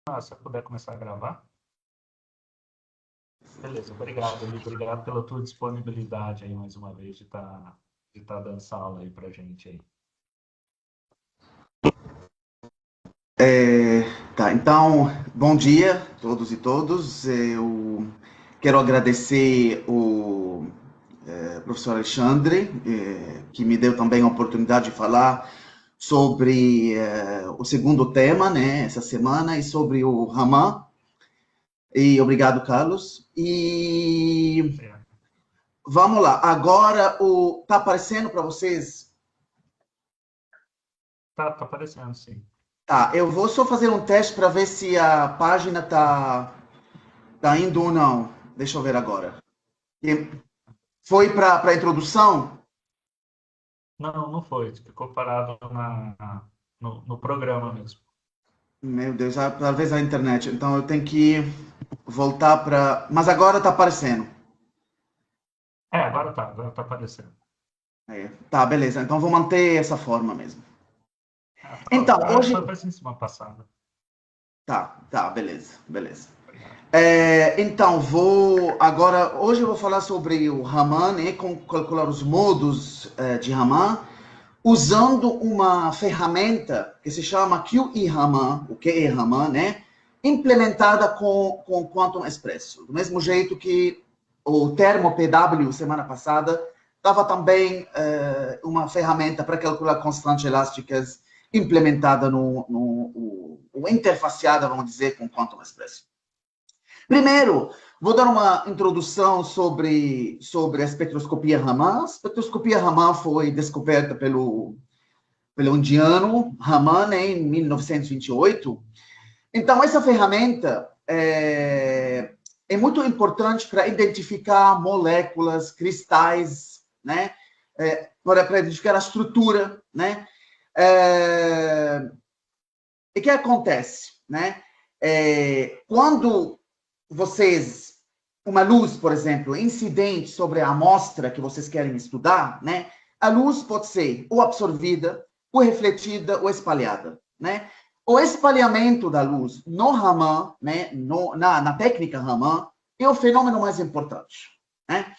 Se eu puder começar a gravar. Beleza, obrigado, Eli. Obrigado pela tua disponibilidade aí, mais uma vez, de tá dando essa aula aí pra gente aí. Tá, então, bom dia a todos e todas. Eu quero agradecer o professor Alexandre, que me deu também a oportunidade de falar sobre o segundo tema, né, essa semana, e sobre o Raman. E obrigado, Carlos. E É, vamos lá. Agora, tá aparecendo para vocês? tá aparecendo, sim. Tá, eu vou só fazer um teste para ver se a página tá indo ou não. Deixa eu ver agora. Foi para a introdução? Não, não foi. Ficou parado no programa mesmo. Meu Deus, talvez a internet. Então eu tenho que voltar para. Mas agora está aparecendo. Agora tá aparecendo. Tá, beleza. Então vou manter essa forma mesmo. Pronto. Então, hoje. Foi assim semana passada. Tá, beleza, beleza. Obrigado. Então, hoje eu vou falar sobre o Raman, né, como calcular os modos de Raman, usando uma ferramenta que se chama QE-Raman, o QE-Raman, né, implementada com Quantum Expresso. Do mesmo jeito que o termo PW, semana passada, estava também uma ferramenta para calcular constantes elásticas implementada interfaceada, vamos dizer, com Quantum Expresso. Primeiro, vou dar uma introdução sobre a espectroscopia Raman. A espectroscopia Raman foi descoberta pelo indiano Raman em 1928. Então, essa ferramenta é muito importante para identificar moléculas, cristais, né? Para identificar a estrutura, né? E o que acontece, né? Quando uma luz, por exemplo, incidente sobre a amostra que vocês querem estudar, né? A luz pode ser ou absorvida, ou refletida, ou espalhada, né? O espalhamento da luz no Raman, né? Na técnica Raman, é o fenômeno mais importante, né?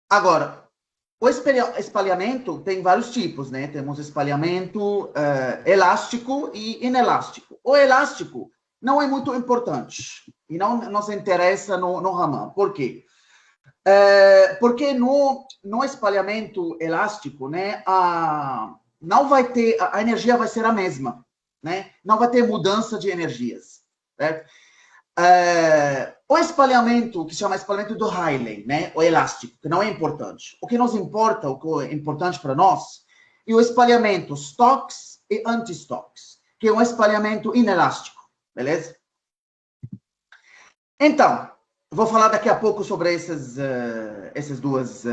Agora, o espalhamento tem vários tipos, né? Temos espalhamento elástico e inelástico. O elástico não é muito importante e não nos interessa no Raman. Por quê? Porque no espalhamento elástico, né, não vai ter, a energia vai ser a mesma, né? Não vai ter mudança de energias, certo? O espalhamento, que se chama espalhamento do Rayleigh, né? O elástico, que não é importante. O que nos importa, o que é importante para nós, é o espalhamento Stokes e anti-Stokes, que é um espalhamento inelástico, beleza? Então, vou falar daqui a pouco sobre esses dois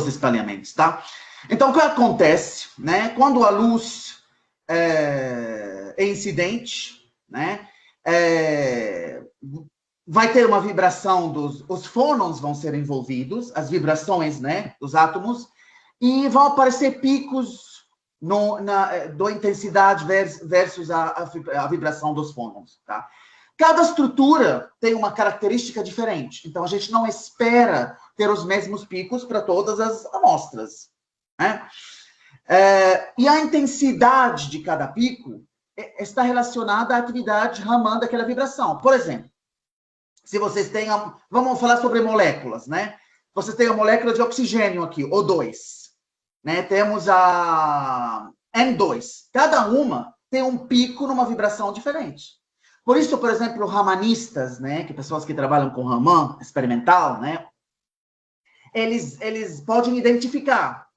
espalhamentos, tá? Então, o que acontece, né? Quando a luz é incidente, né? Vai ter uma vibração os fônons vão ser envolvidos, as vibrações, né, dos átomos, e vão aparecer picos da intensidade versus a vibração dos fônons, tá? Cada estrutura tem uma característica diferente, então a gente não espera ter os mesmos picos para todas as amostras, né? E a intensidade de cada pico está relacionada à atividade Raman daquela vibração. Por exemplo, se vocês têm, vamos falar sobre moléculas, né? Vocês têm a molécula de oxigênio aqui, O2, né? Temos a N2. Cada uma tem um pico numa vibração diferente. Por isso, por exemplo, ramanistas, né, que pessoas que trabalham com Raman experimental, né, eles podem identificar.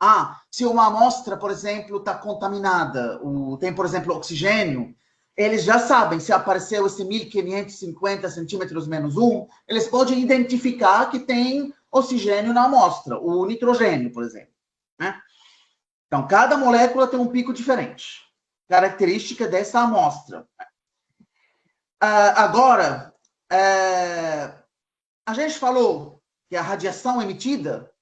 Se uma amostra, por exemplo, está contaminada, tem, por exemplo, oxigênio, eles já sabem, se apareceu esse 1550 centímetros menos 1, eles podem identificar que tem oxigênio na amostra, o nitrogênio, por exemplo, né? Então, cada molécula tem um pico diferente, característica dessa amostra. Agora, a gente falou que a radiação emitida,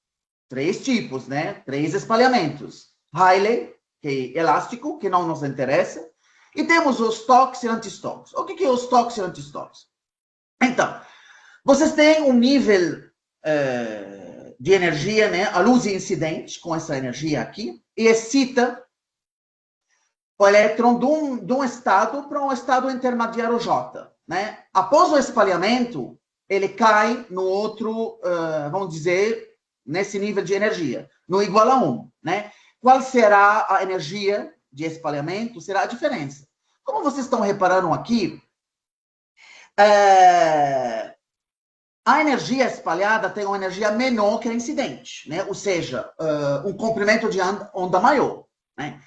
três tipos, né? Três espalhamentos. Rayleigh, que é elástico, que não nos interessa. E temos os toques e anti-toques. O que é os toques e anti-toques? Então, vocês têm um nível de energia, né? A luz incidente, com essa energia aqui, e excita o elétron de um estado para um estado intermediário J. Né? Após o espalhamento, ele cai no outro, vamos dizer, nesse nível de energia, no igual a 1. Né? Qual será a energia de espalhamento? Será a diferença. Como vocês estão reparando aqui, a energia espalhada tem uma energia menor que a incidente, né? Ou seja, um comprimento de onda maior. Né?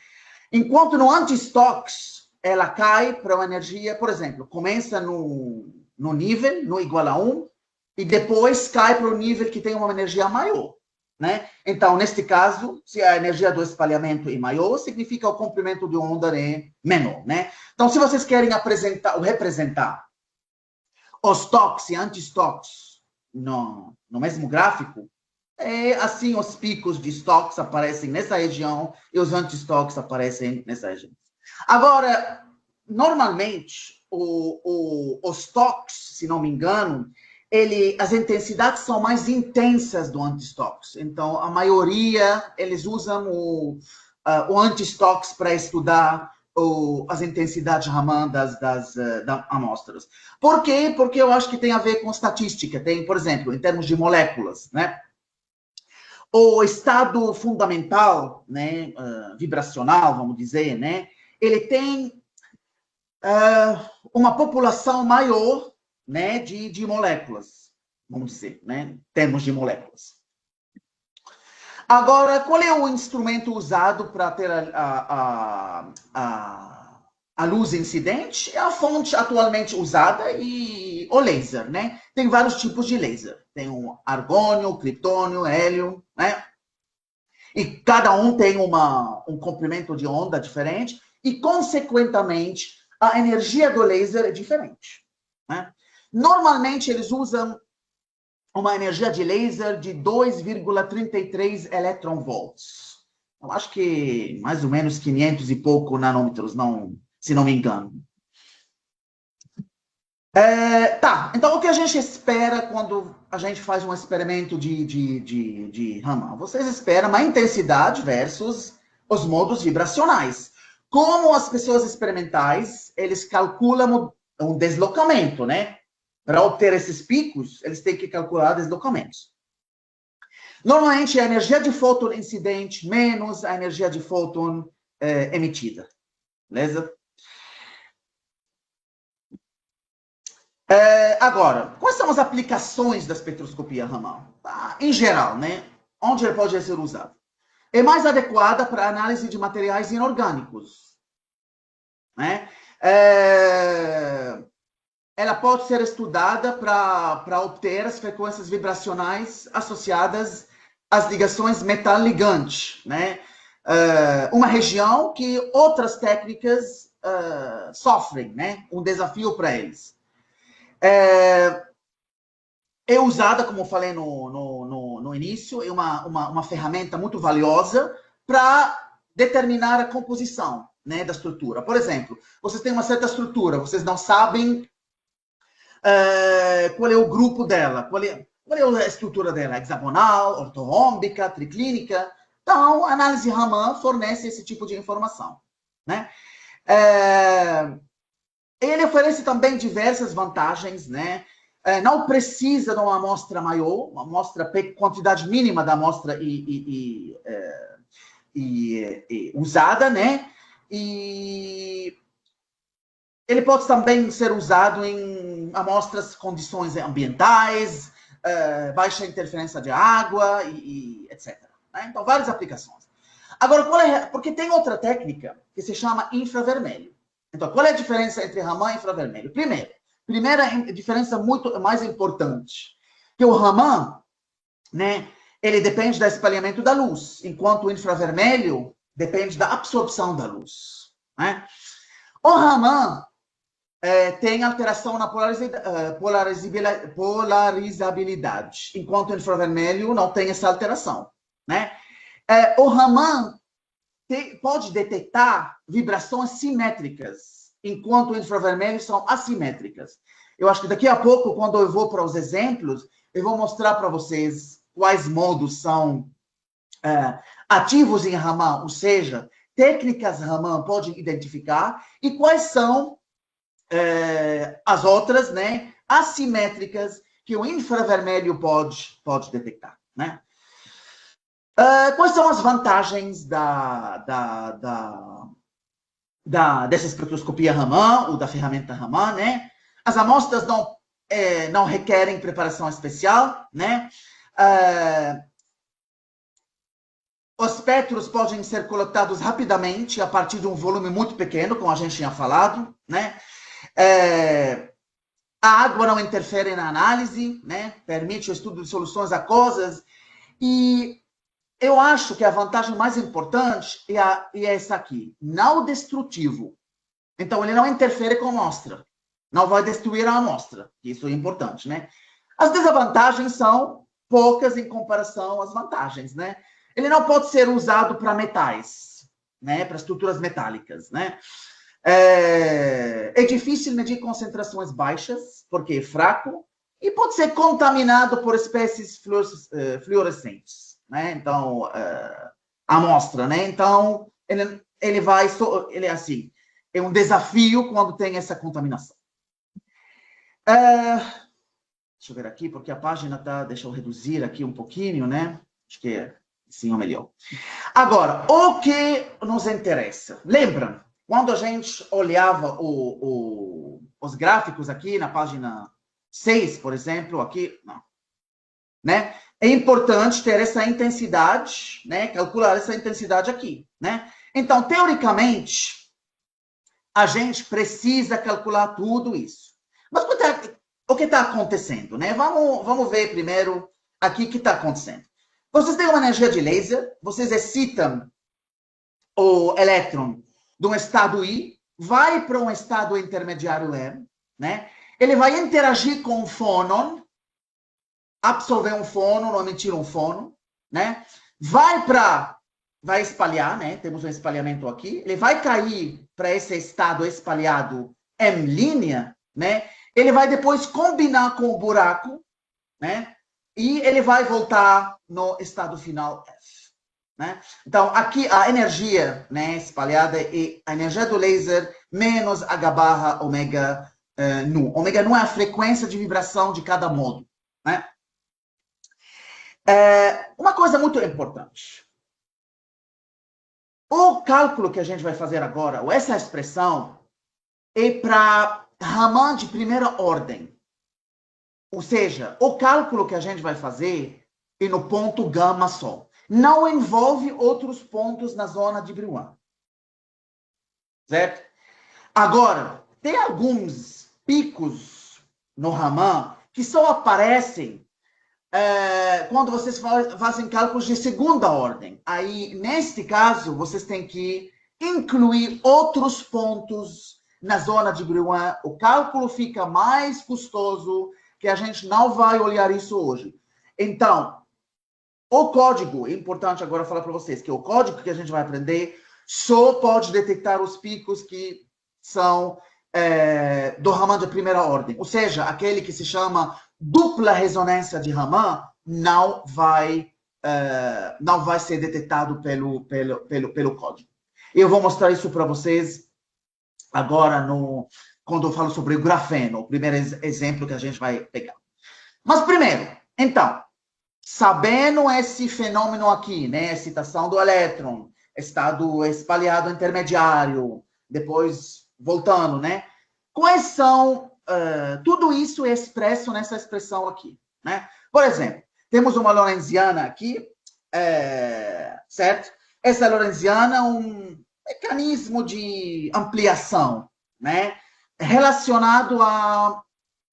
Enquanto no anti-stocks, ela cai para uma energia, por exemplo, começa no nível, no igual a 1, e depois cai para o nível que tem uma energia maior. Né? Então, neste caso, se a energia do espalhamento é maior, significa o comprimento de onda é menor. Né? Então, se vocês querem apresentar ou representar os toques e anti-stocks no mesmo gráfico, assim os picos de stocks aparecem nessa região e os anti-stocks aparecem nessa região. Agora, normalmente, os stocks, se não me engano, as intensidades são mais intensas do anti-stocks. Então, a maioria, eles usam o anti-stocks para estudar as intensidades Raman das amostras. Por quê? Porque eu acho que tem a ver com estatística. Tem, por exemplo, em termos de moléculas, né? O estado fundamental, né, vibracional, vamos dizer, né? Ele tem uma população maior, né, de moléculas, vamos dizer, né? Em termos de moléculas. Agora, qual é o instrumento usado para ter a luz incidente? É a fonte atualmente usada e o laser, né? Tem vários tipos de laser. Tem o argônio, o criptônio, hélio, né? E cada um tem um comprimento de onda diferente e, consequentemente, a energia do laser é diferente. Né? Normalmente, eles usam uma energia de laser de 2,33 eletronvolts. Eu acho que mais ou menos 500 e pouco nanômetros, se não me engano. Tá, então o que a gente espera quando a gente faz um experimento de Raman? Vocês esperam uma intensidade versus os modos vibracionais. Como as pessoas experimentais, eles calculam um deslocamento, né? Para obter esses picos, eles têm que calcular deslocamentos. Normalmente, a energia de fóton incidente menos a energia de fóton emitida. Beleza? Agora, quais são as aplicações da espectroscopia Raman? Em geral, né? Onde ele pode ser usado? É mais adequada para análise de materiais inorgânicos. Né? Ela pode ser estudada para obter as frequências vibracionais associadas às ligações metal-ligante, né? Uma região que outras técnicas sofrem, né? Um desafio para eles. É usada, como eu falei no início, é uma ferramenta muito valiosa para determinar a composição, né, da estrutura. Por exemplo, vocês têm uma certa estrutura, vocês não sabem qual é o grupo dela, qual é a estrutura dela, hexagonal, ortorrômbica, triclínica. Então, a análise Raman fornece esse tipo de informação. Né? Ele oferece também diversas vantagens, né? Não precisa de uma amostra maior, uma amostra, quantidade mínima da amostra usada, né? E ele pode também ser usado em amostras condições ambientais, baixa interferência de água, etc. Né? Então, várias aplicações. Agora, porque tem outra técnica que se chama infravermelho. Então, qual é a diferença entre Raman e infravermelho? Primeira diferença muito mais importante, que o Raman, né, ele depende do espalhamento da luz, enquanto o infravermelho depende da absorção da luz. Né? O Raman tem alteração na polarizabilidade, enquanto o infravermelho não tem essa alteração. Né? O Raman pode detectar vibrações simétricas, enquanto o infravermelho são assimétricas. Eu acho que daqui a pouco, quando eu vou para os exemplos, eu vou mostrar para vocês quais modos são ativos em Raman, ou seja, técnicas Raman pode identificar, e quais são as outras, né, assimétricas que o infravermelho pode detectar, né? Quais são as vantagens dessa espectroscopia Raman, ou da ferramenta Raman, né? As amostras não requerem preparação especial, né? Os espectros podem ser coletados rapidamente a partir de um volume muito pequeno, como a gente tinha falado, né? A água não interfere na análise, né? Permite o estudo de soluções aquosas. E eu acho que a vantagem mais importante é essa aqui: não destrutivo. Então, ele não interfere com a amostra. Não vai destruir a amostra. Isso é importante, né? As desvantagens são poucas em comparação às vantagens, né? Ele não pode ser usado para metais, né? Para estruturas metálicas, né? É difícil medir concentrações baixas, porque é fraco, e pode ser contaminado por espécies fluorescentes, né? Então, a amostra, né? Então, ele é assim, é um desafio quando tem essa contaminação. Deixa eu ver aqui, porque a página tá, deixa eu reduzir aqui um pouquinho, né? Acho que sim, é melhor. Agora, o que nos interessa? Lembram? Quando a gente olhava os gráficos aqui na página 6, por exemplo, aqui, não, né? É importante ter essa intensidade, né? Calcular essa intensidade aqui, né? Então, teoricamente, a gente precisa calcular tudo isso. Mas o que está acontecendo, né? Vamos ver primeiro aqui o que está acontecendo. Vocês têm uma energia de laser, vocês excitam o elétron de um estado I, vai para um estado intermediário M, né? Ele vai interagir com um fónon, absorver um fónon ou emitir um fónon, né? Vai espalhar, né? Temos um espalhamento aqui. Ele vai cair para esse estado espalhado M', né? Ele vai depois combinar com o buraco, né? E ele vai voltar no estado final F. Né? Então, aqui a energia, né, espalhada é a energia do laser menos H barra ômega nu. Ômega nu é a frequência de vibração de cada modo. Né? Uma coisa muito importante. O cálculo que a gente vai fazer agora, ou essa expressão, é para Raman de primeira ordem. Ou seja, o cálculo que a gente vai fazer é no ponto gama só. Não envolve outros pontos na zona de Brillouin. Certo? Agora, tem alguns picos no Raman que só aparecem quando vocês fazem cálculos de segunda ordem. Aí, neste caso, vocês têm que incluir outros pontos na zona de Brillouin. O cálculo fica mais custoso, que a gente não vai olhar isso hoje. Então, o código, é importante agora falar para vocês, que o código que a gente vai aprender só pode detectar os picos que são do Raman de primeira ordem. Ou seja, aquele que se chama dupla ressonância de Raman não vai ser detectado pelo código. Eu vou mostrar isso para vocês agora quando eu falo sobre o grafeno, o primeiro exemplo que a gente vai pegar. Mas primeiro, então, sabendo esse fenômeno aqui, né, excitação do elétron, estado espalhado intermediário, depois voltando, né, quais são, tudo isso é expresso nessa expressão aqui, né? Por exemplo, temos uma lorentziana aqui, certo? Essa lorentziana é um mecanismo de ampliação, né, relacionado a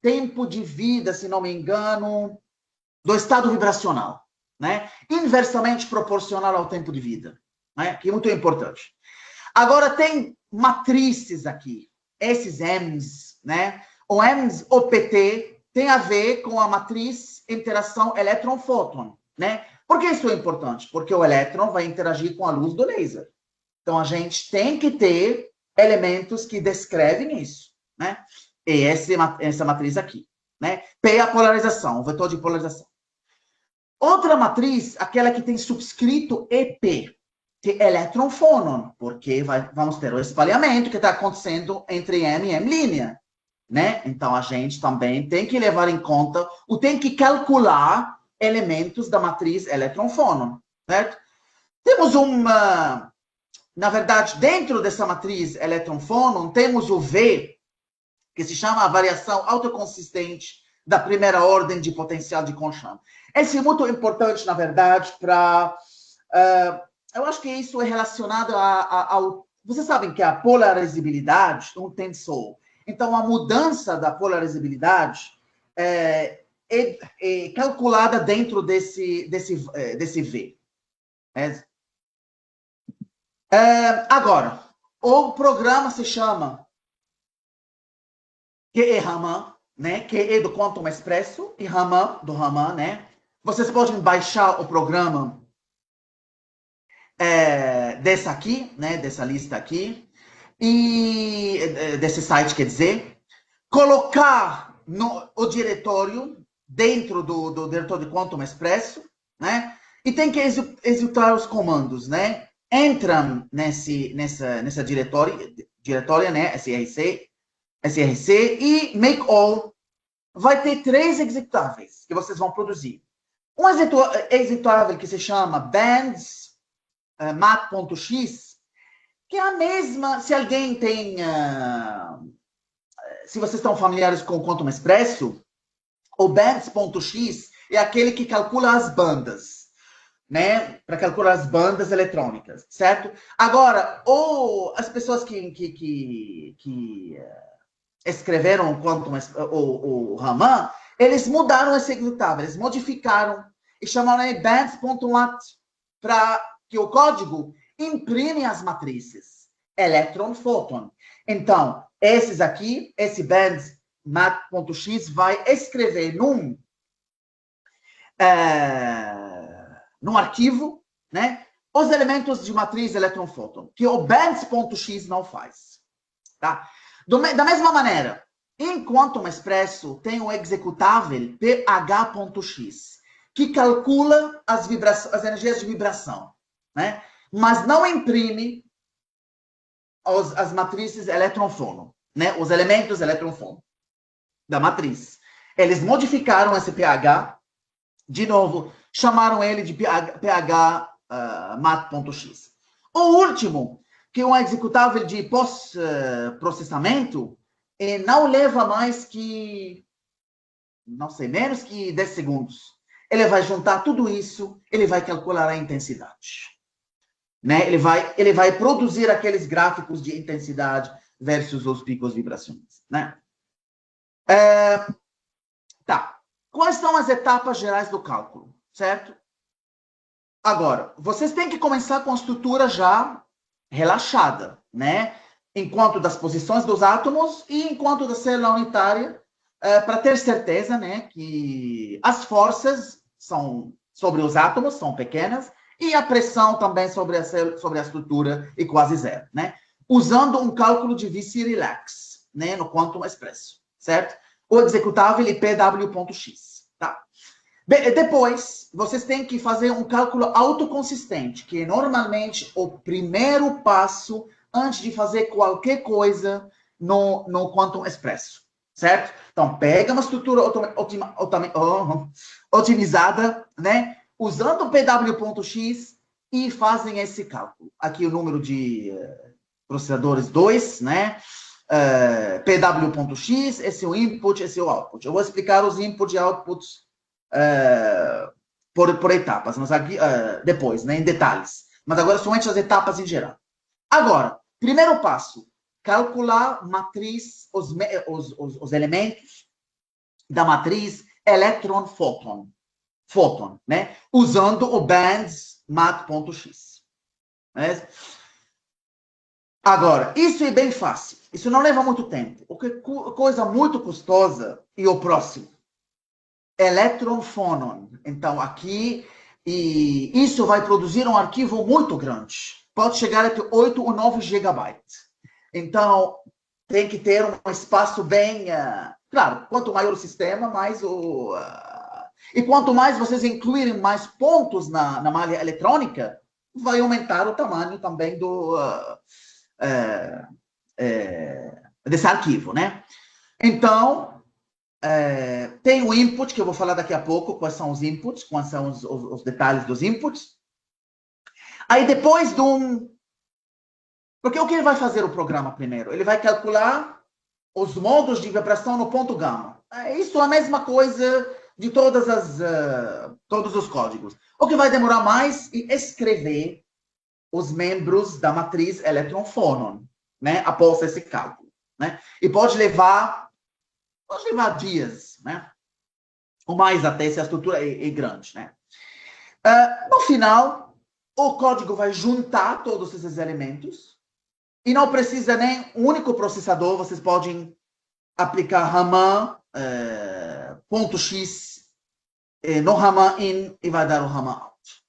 tempo de vida, se não me engano, do estado vibracional, né? Inversamente proporcional ao tempo de vida, né? Que é muito importante. Agora, tem matrizes aqui, esses M's, né? O M's OPT tem a ver com a matriz interação elétron-fóton, né? Por que isso é importante? Porque o elétron vai interagir com a luz do laser, Então, a gente tem que ter elementos que descrevem isso, né? E essa matriz aqui, né? P é a polarização, o vetor de polarização. Outra matriz, aquela que tem subscrito EP, que é elétron-fônon, porque vamos ter o espalhamento que está acontecendo entre M e M', né? Então, a gente também tem que levar em conta, tem que calcular elementos da matriz elétron-fônon, certo? Temos na verdade, dentro dessa matriz elétron-fônon, temos o V, que se chama a variação autoconsistente da primeira ordem de potencial de Conchamp. Esse é muito importante, na verdade, para... eu acho que isso é relacionado ao... Vocês sabem que a polarizabilidade é um tensor. Então, a mudança da polarizabilidade é calculada dentro desse V. Agora, o programa se chama QE-Raman, né? QE do Quantum Expresso e Raman, do Raman, né? Vocês podem baixar o programa dessa aqui, né? Dessa lista aqui, e desse site, quer dizer, colocar o diretório dentro do diretório de Quantum Expresso, né? E tem que executar os comandos, né? Entra nessa diretória, né? SRC e make all. Vai ter 3 executáveis que vocês vão produzir. Um executável que se chama bands mat.x, que é a mesma, se alguém tem, se vocês estão familiares com o Quantum Expresso, o bands.x é aquele que calcula as bandas, né, para calcular as bandas eletrônicas, certo? Agora, as pessoas que escreveram o Raman, eles mudaram esse executável, eles modificaram e chamaram aí bands.lat, para que o código imprime as matrizes elétron-fóton. Então, esses aqui, esse bands.mat.x vai escrever num arquivo, né, os elementos de matriz elétron-fóton, que o bands.x não faz. Tá? Da mesma maneira, em Quantum Expresso tem o executável ph.x, que calcula as energias de vibração, né? Mas não imprime as matrizes elétron-fônon, né? Os elementos elétron-fônon da matriz. Eles modificaram esse pH, de novo, chamaram ele de ph mat.x. O último, que é um executável de pós-processamento, não leva mais que, não sei, menos que 10 segundos. Ele vai juntar tudo isso, ele vai calcular a intensidade. Né? Ele vai produzir aqueles gráficos de intensidade versus os picos vibracionais. Né? Tá. Quais são as etapas gerais do cálculo? Certo? Agora, vocês têm que começar com a estrutura já relaxada, né? Enquanto das posições dos átomos e enquanto da célula unitária, para ter certeza, né, que as forças sobre os átomos são pequenas e a pressão também sobre a estrutura é quase zero, né? Usando um cálculo de VC-Relax, né, no Quantum Expresso, certo? O executável é pw.x, tá? Depois, vocês têm que fazer um cálculo autoconsistente, que é normalmente o primeiro passo antes de fazer qualquer coisa no Quantum Expresso, certo? Então, pega uma estrutura otimizada, né? Usando o pw.x e fazem esse cálculo. Aqui o número de processadores 2, né? pw.x, esse é o input, esse é o output. Eu vou explicar os inputs e outputs por etapas, mas aqui, depois, né, em detalhes. Mas agora somente as etapas em geral. Agora, primeiro passo, calcular matriz, os elementos da matriz elétron-fóton, né, usando o bands mat.x. Né? Agora, isso é bem fácil, isso não leva muito tempo. O que coisa muito custosa e o próximo. Elétron-fônon. Então, aqui, e isso vai produzir um arquivo muito grande, pode chegar até 8 ou 9 gigabytes. Então, tem que ter um espaço bem... claro, quanto maior o sistema, mais o... e quanto mais vocês incluírem mais pontos na malha eletrônica, vai aumentar o tamanho também desse arquivo, né? Então, tem o input, que eu vou falar daqui a pouco, quais são os inputs, quais são os detalhes dos inputs. Aí, depois de Porque o que ele vai fazer o programa primeiro? Ele vai calcular os modos de vibração no ponto gama. Isso é a mesma coisa de todos os códigos. O que vai demorar mais é escrever os membros da matriz elétron-fônon, né? Após esse cálculo, né? E pode levar dias, né? Ou mais até, se a estrutura é grande, né? No final, o código vai juntar todos esses elementos e não precisa nem um único processador. Vocês podem aplicar Raman .x no Raman in e vai dar o Raman out.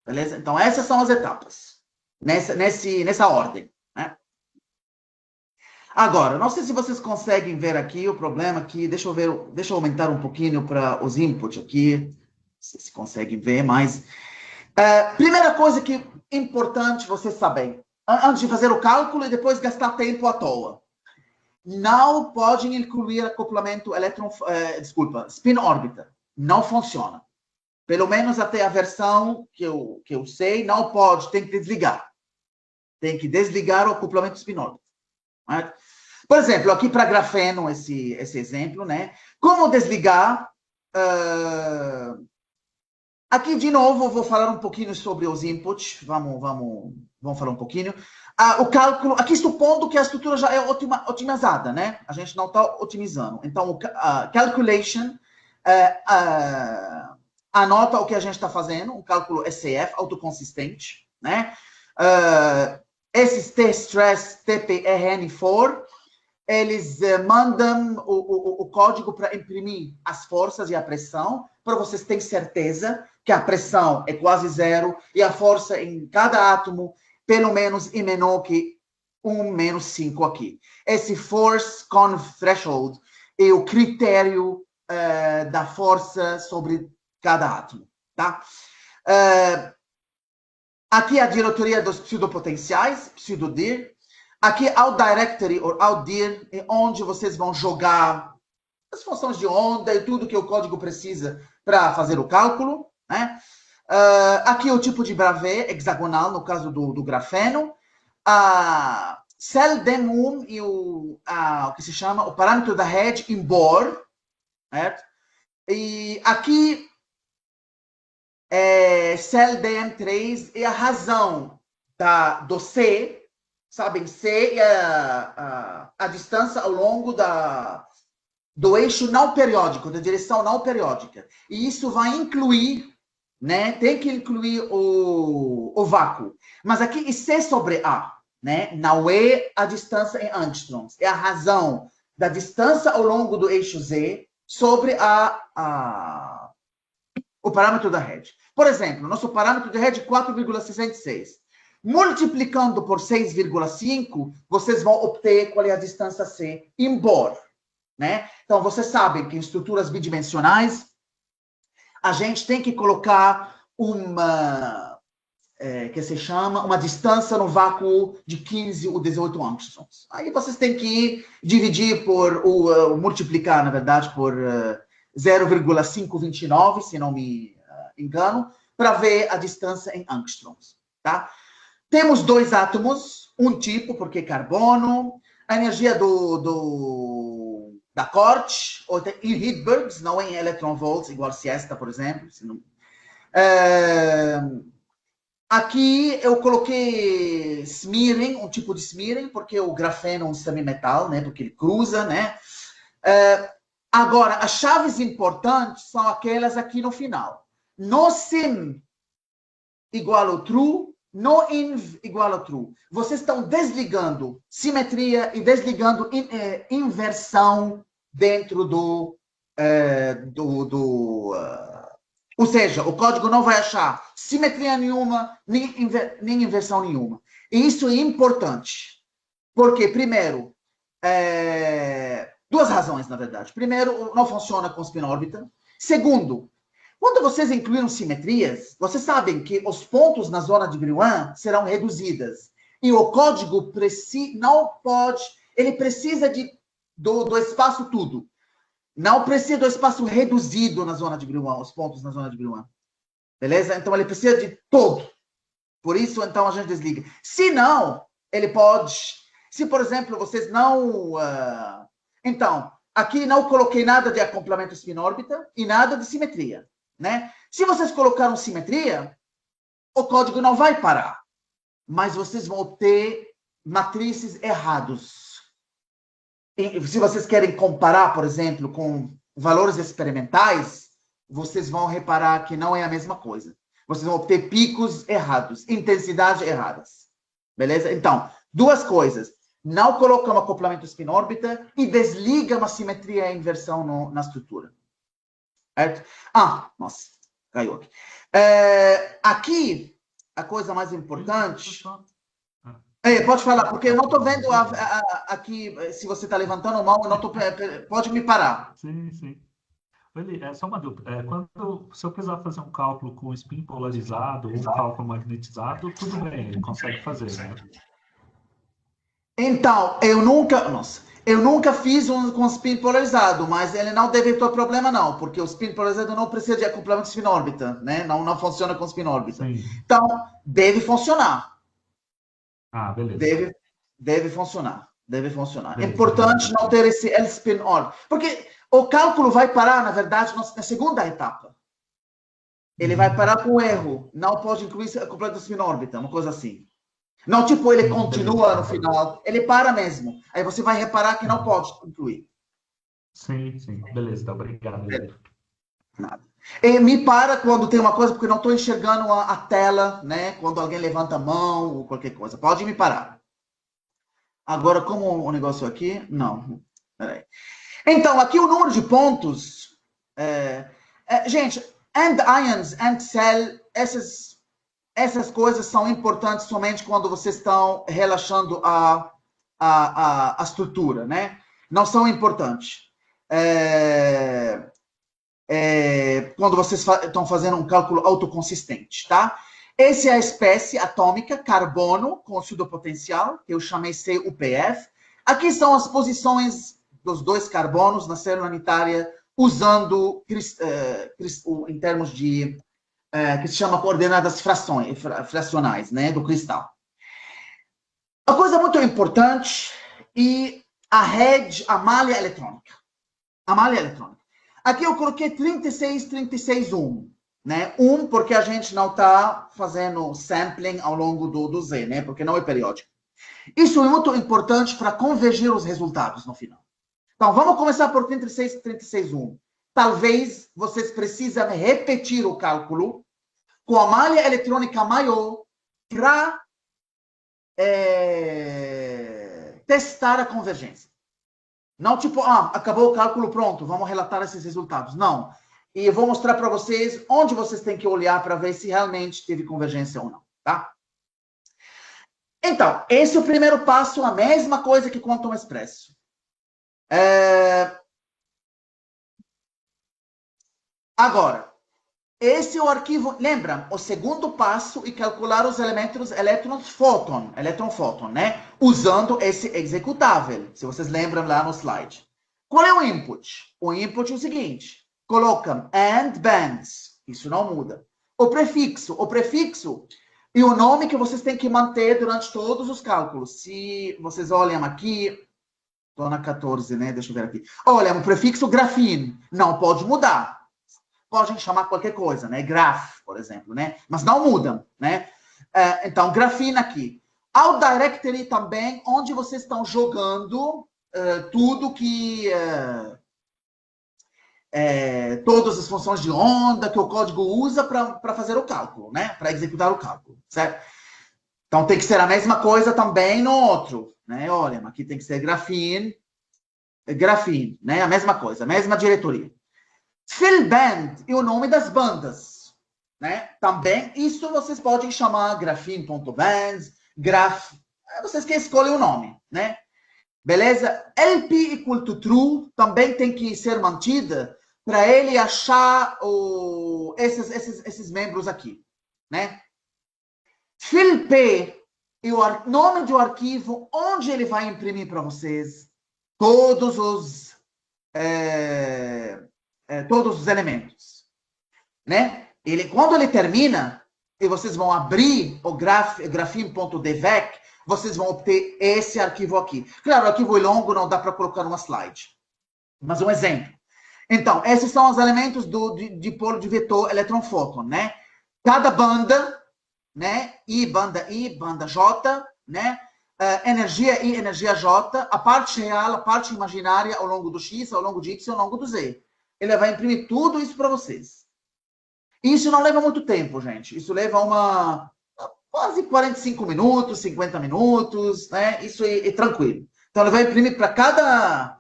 Beleza? Então, essas são as etapas. Nessa ordem, né? Agora, não sei se vocês conseguem ver aqui o problema aqui. Deixa eu aumentar um pouquinho para os inputs aqui. Não sei se conseguem ver, mas... primeira coisa que é importante vocês saberem, antes de fazer o cálculo e depois gastar tempo à toa. Não podem incluir acoplamento spin órbita. Não funciona. Pelo menos até a versão que eu sei, não pode, tem que desligar. Tem que desligar o acoplamento spin órbita. Right? Por exemplo, aqui para grafeno, esse exemplo, né? Como desligar? Aqui, de novo, eu vou falar um pouquinho sobre os inputs. Vamos falar um pouquinho. O cálculo, aqui supondo que a estrutura já é otimizada, né? A gente não está otimizando. Então, o calculation anota o que a gente está fazendo, um cálculo SCF, autoconsistente, né? Esses T-stress, TPRN4, eles mandam o código para imprimir as forças e a pressão, para vocês terem certeza que a pressão é quase zero e a força em cada átomo, pelo menos, é menor que 1-5 aqui. Esse force conv threshold é o critério da força sobre cada átomo, tá? Aqui a diretoria dos pseudopotenciais, pseudo-dir. Aqui ao directory, ou ao dir, é onde vocês vão jogar as funções de onda e tudo que o código precisa para fazer o cálculo, né? Aqui o tipo de bravê hexagonal, no caso do grafeno. Cell-dem-1 e o que se chama o parâmetro da rede em Bohr, certo? E aqui Cell-dem-3 é a razão do C, sabem? C é a distância ao longo do eixo não periódico, da direção não periódica. E isso vai incluir, né? Tem que incluir o vácuo. Mas aqui é C sobre A, né? Não é a distância em angstroms. É a razão da distância ao longo do eixo Z sobre o parâmetro da rede. Por exemplo, nosso parâmetro de rede é 4,66. Multiplicando por 6,5, vocês vão obter qual é a distância C em Bohr, né? Então, vocês sabem que em estruturas bidimensionais, a gente tem que colocar uma distância no vácuo de 15 ou 18 angstroms. Aí vocês têm que dividir multiplicar, na verdade, por 0,529, se não me engano, para ver a distância em angstroms, tá? Temos dois átomos, um tipo, porque é carbono, a energia da Corte, ou em Rydbergs, não em electronvolts, igual siesta, por exemplo. Aqui eu coloquei smearing, um tipo de smearing, porque o grafeno é um semimetal, né? Porque ele cruza, né? Agora, as chaves importantes são aquelas aqui no final. No sim igual ao true, no inv igual ao true. Vocês estão desligando simetria e desligando inversão dentro Ou seja, o código não vai achar simetria nenhuma, nem inversão nenhuma. E isso é importante. Porque, primeiro, duas razões, na verdade. Primeiro, não funciona com spin-órbita. Segundo, quando vocês incluíram simetrias, vocês sabem que os pontos na zona de Brillouin serão reduzidas. E o código não pode... Ele precisa do espaço tudo. Não precisa do espaço reduzido na zona de Brillouin, os pontos na zona de Brillouin. Beleza? Então, ele precisa de todo. Por isso, então, a gente desliga. Se não, ele pode... Se, por exemplo, vocês não... Então, aqui não coloquei nada de acoplamento spin-órbita e nada de simetria, né? Se vocês colocaram simetria, o código não vai parar. Mas vocês vão ter matrizes errados. Se vocês querem comparar, por exemplo, com valores experimentais, vocês vão reparar que não é a mesma coisa. Vocês vão obter picos errados, intensidades erradas. Beleza? Então, duas coisas. Não coloca um acoplamento spin-órbita e desliga uma simetria e inversão na estrutura. Certo? Nossa, caiu aqui. Aqui, a coisa mais importante... pode falar, porque eu não estou vendo aqui, se você está levantando a mão, eu não tô, pode me parar. Sim, sim. Só uma dúvida. Se eu precisar fazer um cálculo com spin polarizado ou um cálculo magnetizado, tudo bem, ele consegue fazer, né? Então, eu nunca fiz um com spin polarizado, mas ele não deve ter problema não, porque o spin polarizado não precisa de acoplamento spin-órbita, né? Não funciona com spin-órbita. Então, deve funcionar. Beleza. Deve funcionar. Beleza, importante beleza. não ter esse L-spin-órbita, porque o cálculo vai parar, na verdade, na segunda etapa. Ele vai parar com erro, não pode incluir acoplamento spin-órbita, uma coisa assim. Não, tipo, ele continua no final, ele para mesmo. Aí você vai reparar que não pode incluir. Sim. Beleza, tá, obrigado. Nada. E me para quando tem uma coisa, porque eu não estou enxergando a tela, né? Quando alguém levanta a mão ou qualquer coisa. Pode me parar. Agora, como o negócio aqui... Não. Peraí. Então, aqui o número de pontos... gente, and ions, and cell, essas coisas são importantes somente quando vocês estão relaxando a estrutura, né? Não são importantes. Quando vocês estão fazendo um cálculo autoconsistente, tá? Essa é a espécie atômica, carbono, com pseudopotencial, que eu chamei CuPF. Aqui são as posições dos dois carbonos na célula unitária, usando, em termos de... que se chama coordenadas fracionais, né, do cristal. Uma coisa muito importante e a rede, a malha eletrônica. A malha eletrônica. Aqui eu coloquei 36, né? Porque a gente não está fazendo sampling ao longo do Z, né? Porque não é periódico. Isso é muito importante para convergir os resultados no final. Então, vamos começar por 36, Talvez vocês precisem repetir o cálculo com a malha eletrônica maior para testar a convergência. Não tipo, acabou o cálculo, pronto, vamos relatar esses resultados. Não. E eu vou mostrar para vocês onde vocês têm que olhar para ver se realmente teve convergência ou não, tá? Então, esse é o primeiro passo, a mesma coisa que Quantum Expresso. Agora, esse é o arquivo, lembra? O segundo passo é calcular os elementos elétron-fóton, né? Usando esse executável, se vocês lembram lá no slide. Qual é o input? O input é o seguinte, colocam AND bands, isso não muda. O prefixo e o nome que vocês têm que manter durante todos os cálculos. Se vocês olham aqui, estou na 14, né? Deixa eu ver aqui. Olha, o prefixo grafene, não pode mudar. Podem chamar qualquer coisa, né? Graph, por exemplo, né? Mas não mudam, né? Então, grafina aqui. Ao directory também, onde vocês estão jogando tudo que... todas as funções de onda que o código usa para fazer o cálculo, né? Para executar o cálculo, certo? Então, tem que ser a mesma coisa também no outro, né? Olha, aqui tem que ser grafene, né? A mesma coisa, a mesma diretoria. Fill band é o nome das bandas. né? Também, isso vocês podem chamar graphene.bands, vocês que escolhem o nome, né? Beleza? LP equal to true também tem que ser mantida para ele achar esses membros aqui, né? Fill-P e o nome do arquivo onde ele vai imprimir para vocês todos os elementos, né? Quando ele termina e vocês vão abrir o graphene.devec, vocês vão obter esse arquivo aqui. Claro, o arquivo é longo, não dá para colocar numa slide, mas um exemplo. Então, esses são os elementos do dipolo de vetor elétron-fóton, né? Cada banda, né? Banda J, né? Energia I, energia J, a parte real, a parte imaginária ao longo do X, ao longo de Y, ao longo do Z. Ele vai imprimir tudo isso para vocês. Isso não leva muito tempo, gente. Isso leva quase 45 minutos, 50 minutos, né? Isso é tranquilo. Então, ele vai imprimir para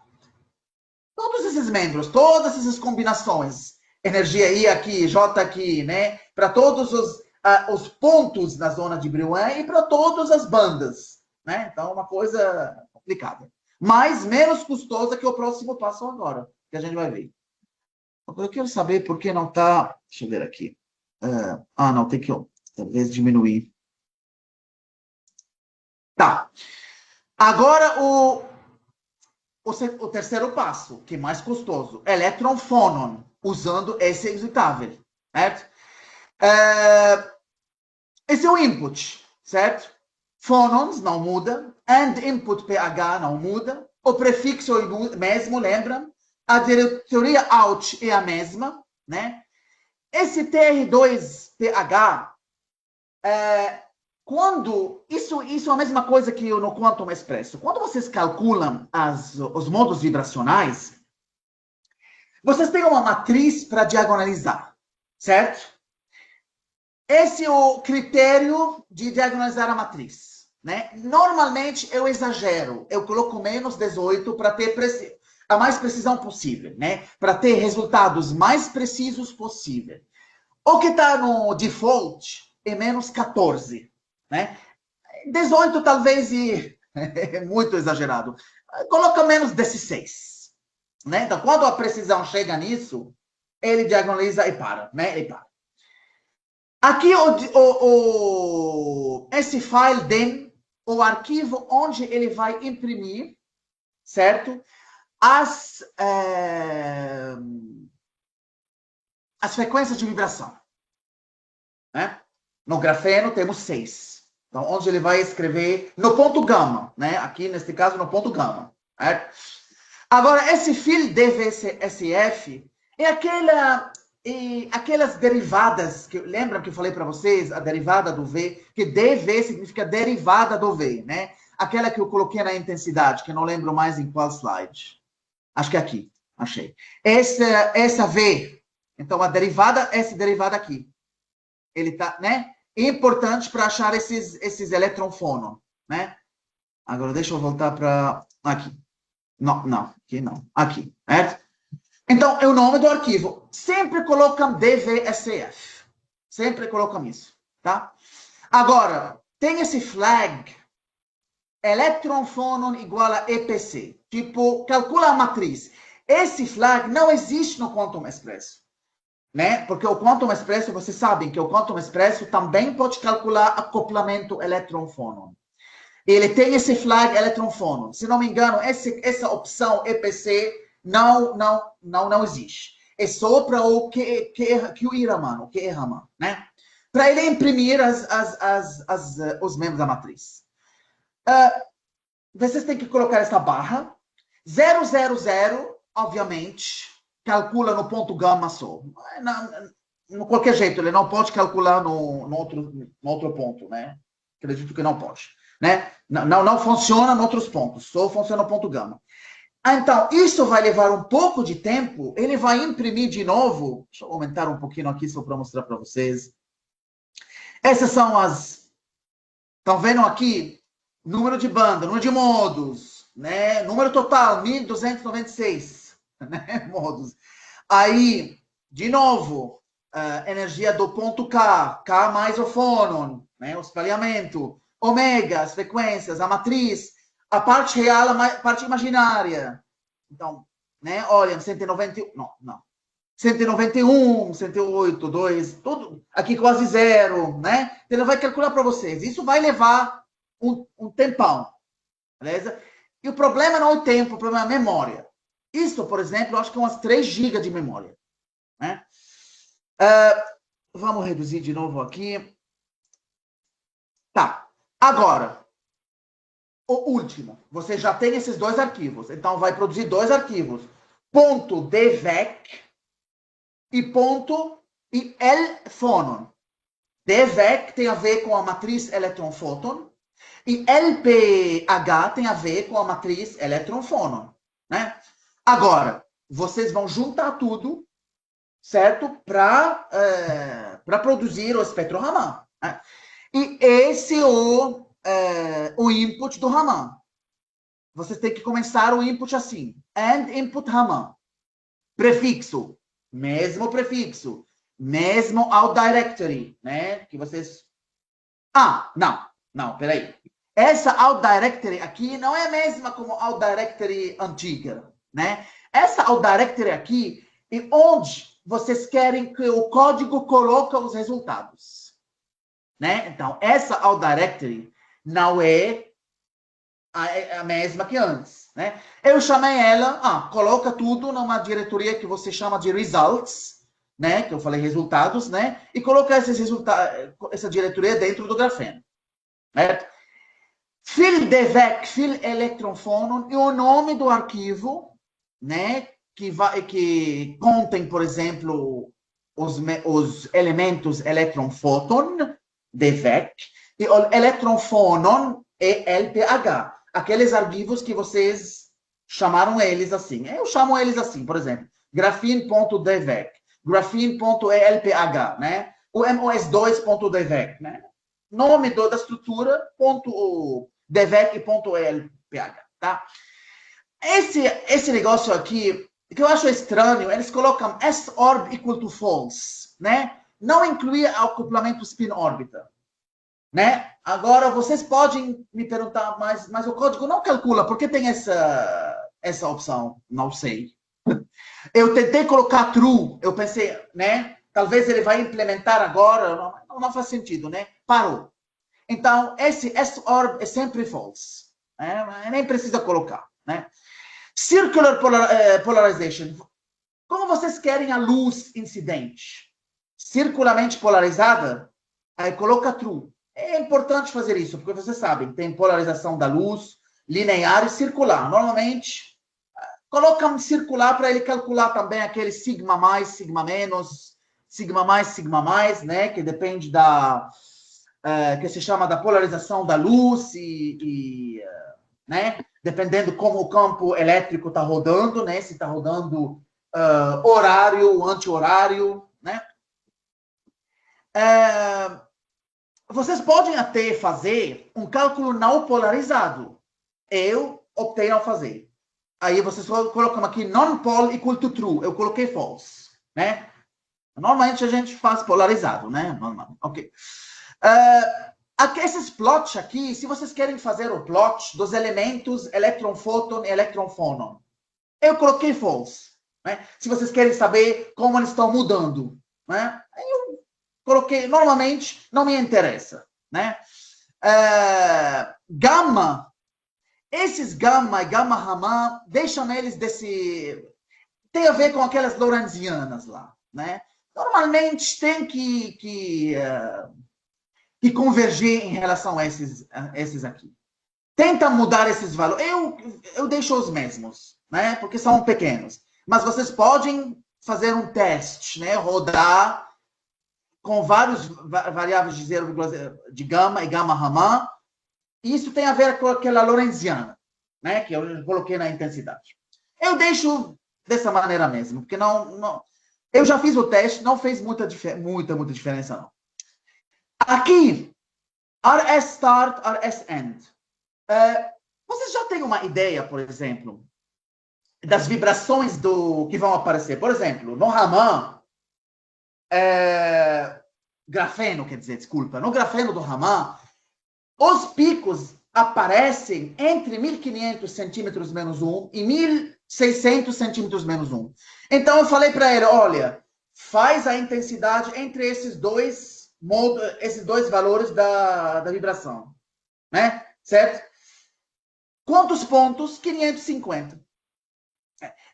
todos esses membros, todas essas combinações. Energia I aqui, J aqui, né? Para todos os pontos na zona de Brillouin e para todas as bandas, né? Então, é uma coisa complicada. Mas menos custosa que o próximo passo agora, que a gente vai ver. Eu quero saber por que não está... Deixa eu ver aqui. Não, tem que talvez diminuir. Tá. Agora, o terceiro passo, que é mais custoso. Electron-phonon, usando esse excitável, certo? Esse é o input, certo? Phonons não muda. And input pH não muda. O prefixo é o mesmo, lembra? A diretoria out é a mesma, né? Esse TR2pH, isso é a mesma coisa que no Quantum Expresso. Quando vocês calculam os modos vibracionais, vocês têm uma matriz para diagonalizar, certo? Esse é o critério de diagonalizar a matriz, né? Normalmente eu exagero, eu coloco menos 18 para ter a mais precisão possível, né? Para ter resultados mais precisos possível. O que está no default é menos 14, né? 18 talvez é muito exagerado. Coloca menos 16, né? Então, quando a precisão chega nisso, ele diagonaliza e para, né? Ele para. Aqui, esse file DEM, o arquivo onde ele vai imprimir, certo? As frequências de vibração, né? No grafeno temos 6. Então, onde ele vai escrever no ponto gama, né? Aqui, neste caso, no ponto gama, certo? Agora, esse fil DVSF é aquelas derivadas, lembram que eu falei para vocês, a derivada do V, que DV significa derivada do V, né? Aquela que eu coloquei na intensidade, que eu não lembro mais em qual slide. Acho que é aqui, achei. Essa V, então essa derivada aqui. Ele tá, né? Importante para achar esses elétron-fônon, né? Agora deixa eu voltar para aqui. Não, aqui não. Aqui, certo? Então, é o nome do arquivo. Sempre colocam DVSF. Sempre colocam isso, tá? Agora, tem esse flag, electron-phonon igual a EPC. Tipo, calcula a matriz. Esse flag não existe no Quantum Expresso, né? Porque o Quantum Expresso, vocês sabem que o Quantum Expresso também pode calcular acoplamento electron-phonon. Ele tem esse flag electron-phonon. Se não me engano, essa opção EPC não existe. É só para o QI-Raman, né? Para ele imprimir os membros da matriz. Vocês têm que colocar essa barra. 000, obviamente, calcula no ponto gama só. De qualquer jeito, ele não pode calcular no outro ponto, né? Acredito que não pode, né? Não funciona em outros pontos, só funciona no ponto gama. Então, isso vai levar um pouco de tempo, ele vai imprimir de novo. Deixa eu aumentar um pouquinho aqui só para mostrar para vocês. Essas são estão vendo aqui? Número de banda, número de modos, né? Número total, 1.296, né? Modos. Aí, de novo, energia do ponto K mais o fônon, né? O espalhamento, ômega, as frequências, a matriz, a parte real, a parte imaginária. Então, né? Olha, 191, não. 191, 108, 2, tudo aqui quase zero, né? Então, ele vai calcular para vocês. Isso vai levar um tempão, beleza? E o problema não é o tempo, o problema é a memória. Isso, por exemplo, eu acho que é umas 3 GB de memória, né? Vamos reduzir de novo aqui. Tá. Agora, o último. Você já tem esses 2 arquivos. Então, vai produzir 2 arquivos. .dvec e L-phonon. dvec tem a ver com a matriz elétron-fóton e LPH tem a ver com a matriz elétron-fónon, né? Agora, vocês vão juntar tudo, certo? Para produzir o espectro Raman, né? E esse é o input do Raman. Vocês têm que começar o input assim. And input Raman. Prefixo. Mesmo prefixo. Mesmo out directory, né? Que vocês... Não, peraí. Essa out directory aqui não é a mesma como out directory antiga, né? Essa out directory aqui é onde vocês querem que o código coloque os resultados, né? Então, essa out directory não é a mesma que antes, né? Eu chamei ela, coloca tudo numa diretoria que você chama de results, né? Que eu falei resultados, né? E coloca essa diretoria dentro do grafeno, certo? Fil.devec, fil electron-phonon é o nome do arquivo, né? Que contém, por exemplo, os elementos elétron-fóton, devec, e o elétron-phonon é LPH. Aqueles arquivos que vocês chamaram eles assim. Eu chamo eles assim, por exemplo, graphene.devec, graphene.lph, né? O MOS2.devec, né? Nome da estrutura, .devec.lph, tá? Esse negócio aqui, que eu acho estranho, eles colocam S-orb equal to false, né? Não inclui o acoplamento spin-órbita, né? Agora, vocês podem me perguntar, mas o código não calcula, por que tem essa opção? Não sei. Eu tentei colocar true, eu pensei, né? Talvez ele vai implementar agora, não faz sentido, né? Parou. Então, esse S-orb é sempre false, né? Nem precisa colocar, né? Circular polarization. Como vocês querem a luz incidente? Circularmente polarizada? Aí coloca true. É importante fazer isso, porque vocês sabem, tem polarização da luz, linear e circular. Normalmente, colocam circular para ele calcular também aquele sigma mais, sigma menos, sigma mais, né? Que depende que se chama da polarização da luz né? Dependendo como o campo elétrico está rodando, né? Se está rodando horário ou anti-horário, né? Vocês podem até fazer um cálculo não polarizado. Eu optei não fazer. Aí vocês colocam aqui non-pol equal to true. Eu coloquei false, né? Normalmente a gente faz polarizado, né? Ok. Esses plots aqui, se vocês querem fazer o plot dos elementos elétron-fóton e elétron-phonon, eu coloquei false, né? Se vocês querem saber como eles estão mudando, né? Eu coloquei, normalmente, não me interessa, né? Gama, esses gama e gama Raman, deixam eles tem a ver com aquelas lorentzianas lá, né? Normalmente tem que convergir em relação a esses aqui. Tenta mudar esses valores. Eu deixo os mesmos, né? Porque são pequenos. Mas vocês podem fazer um teste, né? Rodar com vários variáveis de 0,0 de gama e gama Raman. Isso tem a ver com aquela lorentziana, né? Que eu coloquei na intensidade. Eu deixo dessa maneira mesmo, porque não eu já fiz o teste, não fez muita diferença, não. Aqui, RS start, RS end. Vocês já têm uma ideia, por exemplo, das vibrações que vão aparecer? Por exemplo, no Raman, grafeno, quer dizer, desculpa, no grafeno do Raman, os picos aparecem entre 1.500 centímetros menos 1 e 1.600 centímetros menos 1. Então, eu falei para ele, olha, faz a intensidade entre esses dois valores da vibração, né? Certo? Quantos pontos? 550.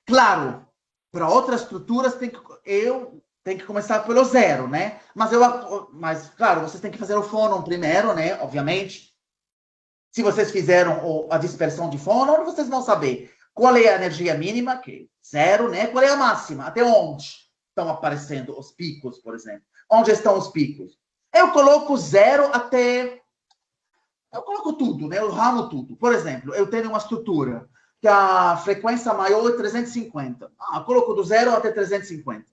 Claro, para outras estruturas, eu tenho que começar pelo zero, né? Mas, claro, vocês têm que fazer o fônon primeiro, né? Obviamente. Se vocês fizeram a dispersão de fônon, vocês vão saber qual é a energia mínima, que é zero, né? Qual é a máxima, até onde estão aparecendo os picos, por exemplo. Onde estão os picos? Eu coloco zero até... Eu coloco tudo, né? Eu ramo tudo. Por exemplo, eu tenho uma estrutura que a frequência maior é 350. Eu coloco do zero até 350.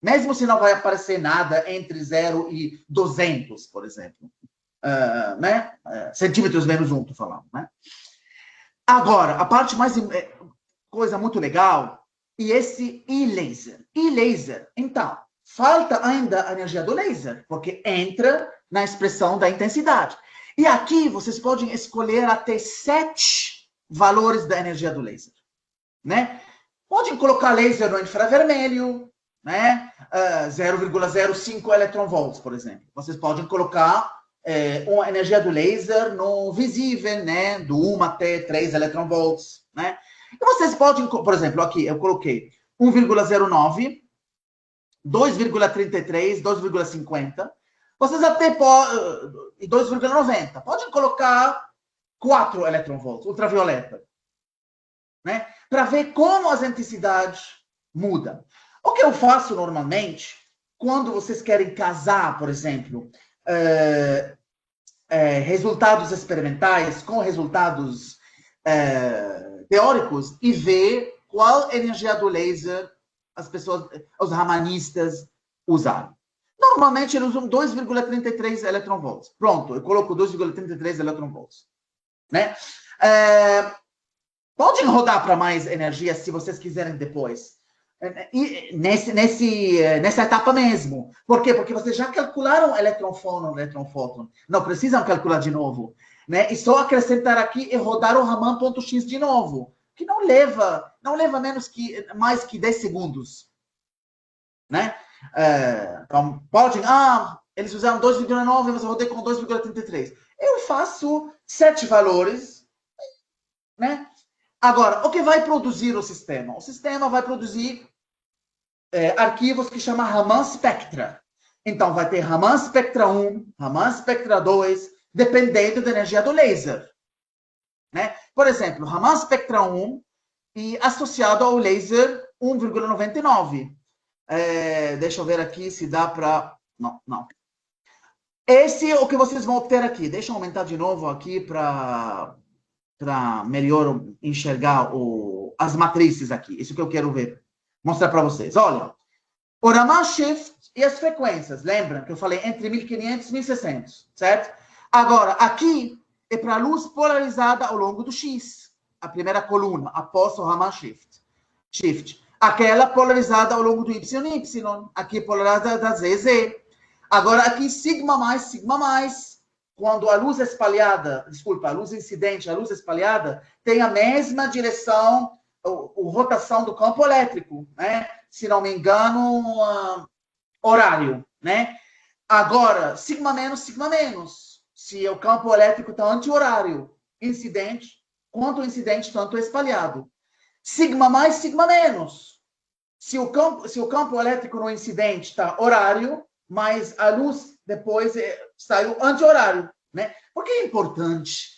Mesmo se não vai aparecer nada entre 0 e 200, por exemplo. Né? Centímetros menos 1, estou falando. Né? Agora, a parte mais... coisa muito legal, e esse e-laser. E-laser, então, falta ainda a energia do laser, porque entra na expressão da intensidade. E aqui vocês podem escolher até 7 valores da energia do laser. Né? Podem colocar laser no infravermelho, né? 0,05 eletronvolts, por exemplo. Vocês podem colocar uma energia do laser no visível, né? Do 1 até 3 eletronvolts, né? E vocês podem, por exemplo, aqui eu coloquei 1,09, 2,33, 2,50. Vocês até podem, e 2,90. Podem colocar 4 eletronvolts, ultravioleta, né? Para ver como as intensidades mudam. O que eu faço normalmente, quando vocês querem casar, por exemplo, resultados experimentais com resultados teóricos e ver qual energia do laser os ramanistas usaram. Normalmente eles usam 2,33 eletronvolts. Pronto, eu coloco 2,33 eletronvolts. Né? Podem rodar para mais energia se vocês quiserem depois. E nessa etapa mesmo. Por quê? Porque vocês já calcularam eletron-fônon, eletron-fóton. Não precisam calcular de novo. Né? E só acrescentar aqui e rodar o Raman.x de novo. Que não leva mais que 10 segundos. Né? Então, podem... eles usaram 2,9, mas eu rodei com 2,33. Eu faço 7 valores. Né? Agora, o que vai produzir o sistema? O sistema vai produzir arquivos que chama Raman Spectra. Então, vai ter Raman Spectra 1, Raman Spectra 2, dependendo da energia do laser. Né? Por exemplo, Raman Spectra 1 e associado ao laser 1,99. Deixa eu ver aqui se dá para... Não. Esse é o que vocês vão obter aqui. Deixa eu aumentar de novo aqui para melhor enxergar as matrizes aqui. Isso que eu quero ver. Mostrar para vocês. Olha, o Raman Shift e as frequências. Lembram que eu falei entre 1.500 e 1.600, certo? Agora, aqui é para a luz polarizada ao longo do X. A primeira coluna, após o Raman Shift. Aquela polarizada ao longo do Y. Aqui polarizada da ZZ. Agora, aqui sigma mais. Quando a luz espalhada, a luz incidente, a luz espalhada, tem a mesma direção, rotação do campo elétrico, né? Se não me engano, horário, né? Agora, sigma menos. Se o campo elétrico está anti-horário, incidente, quanto o incidente, tanto espalhado. Sigma mais, sigma menos. Se o campo elétrico no incidente está horário, mas a luz depois saiu anti-horário, né? Por que é importante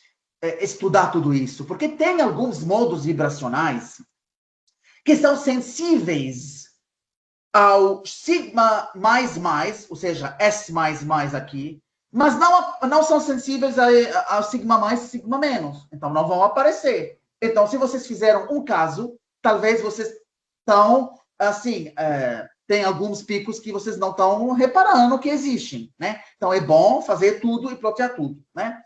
estudar tudo isso? Porque tem alguns modos vibracionais que são sensíveis ao sigma mais, ou seja, S mais aqui, mas não são sensíveis ao sigma mais e sigma menos. Então, não vão aparecer. Então, se vocês fizeram um caso, talvez vocês estão, assim... tem alguns picos que vocês não estão reparando que existem, né? Então, é bom fazer tudo e plotear tudo, né?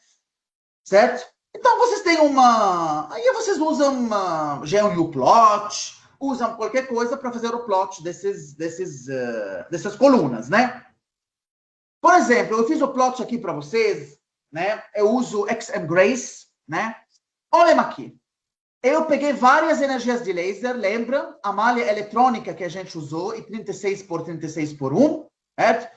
Certo? Então, vocês têm aí vocês usam uma GNU Plot, usam qualquer coisa para fazer o plot dessas colunas, né? Por exemplo, eu fiz o plot aqui para vocês, né? Eu uso XMGrace, né? Olhem aqui. Eu peguei várias energias de laser, lembra? A malha eletrônica que a gente usou, e 36 por 36 por 1, certo?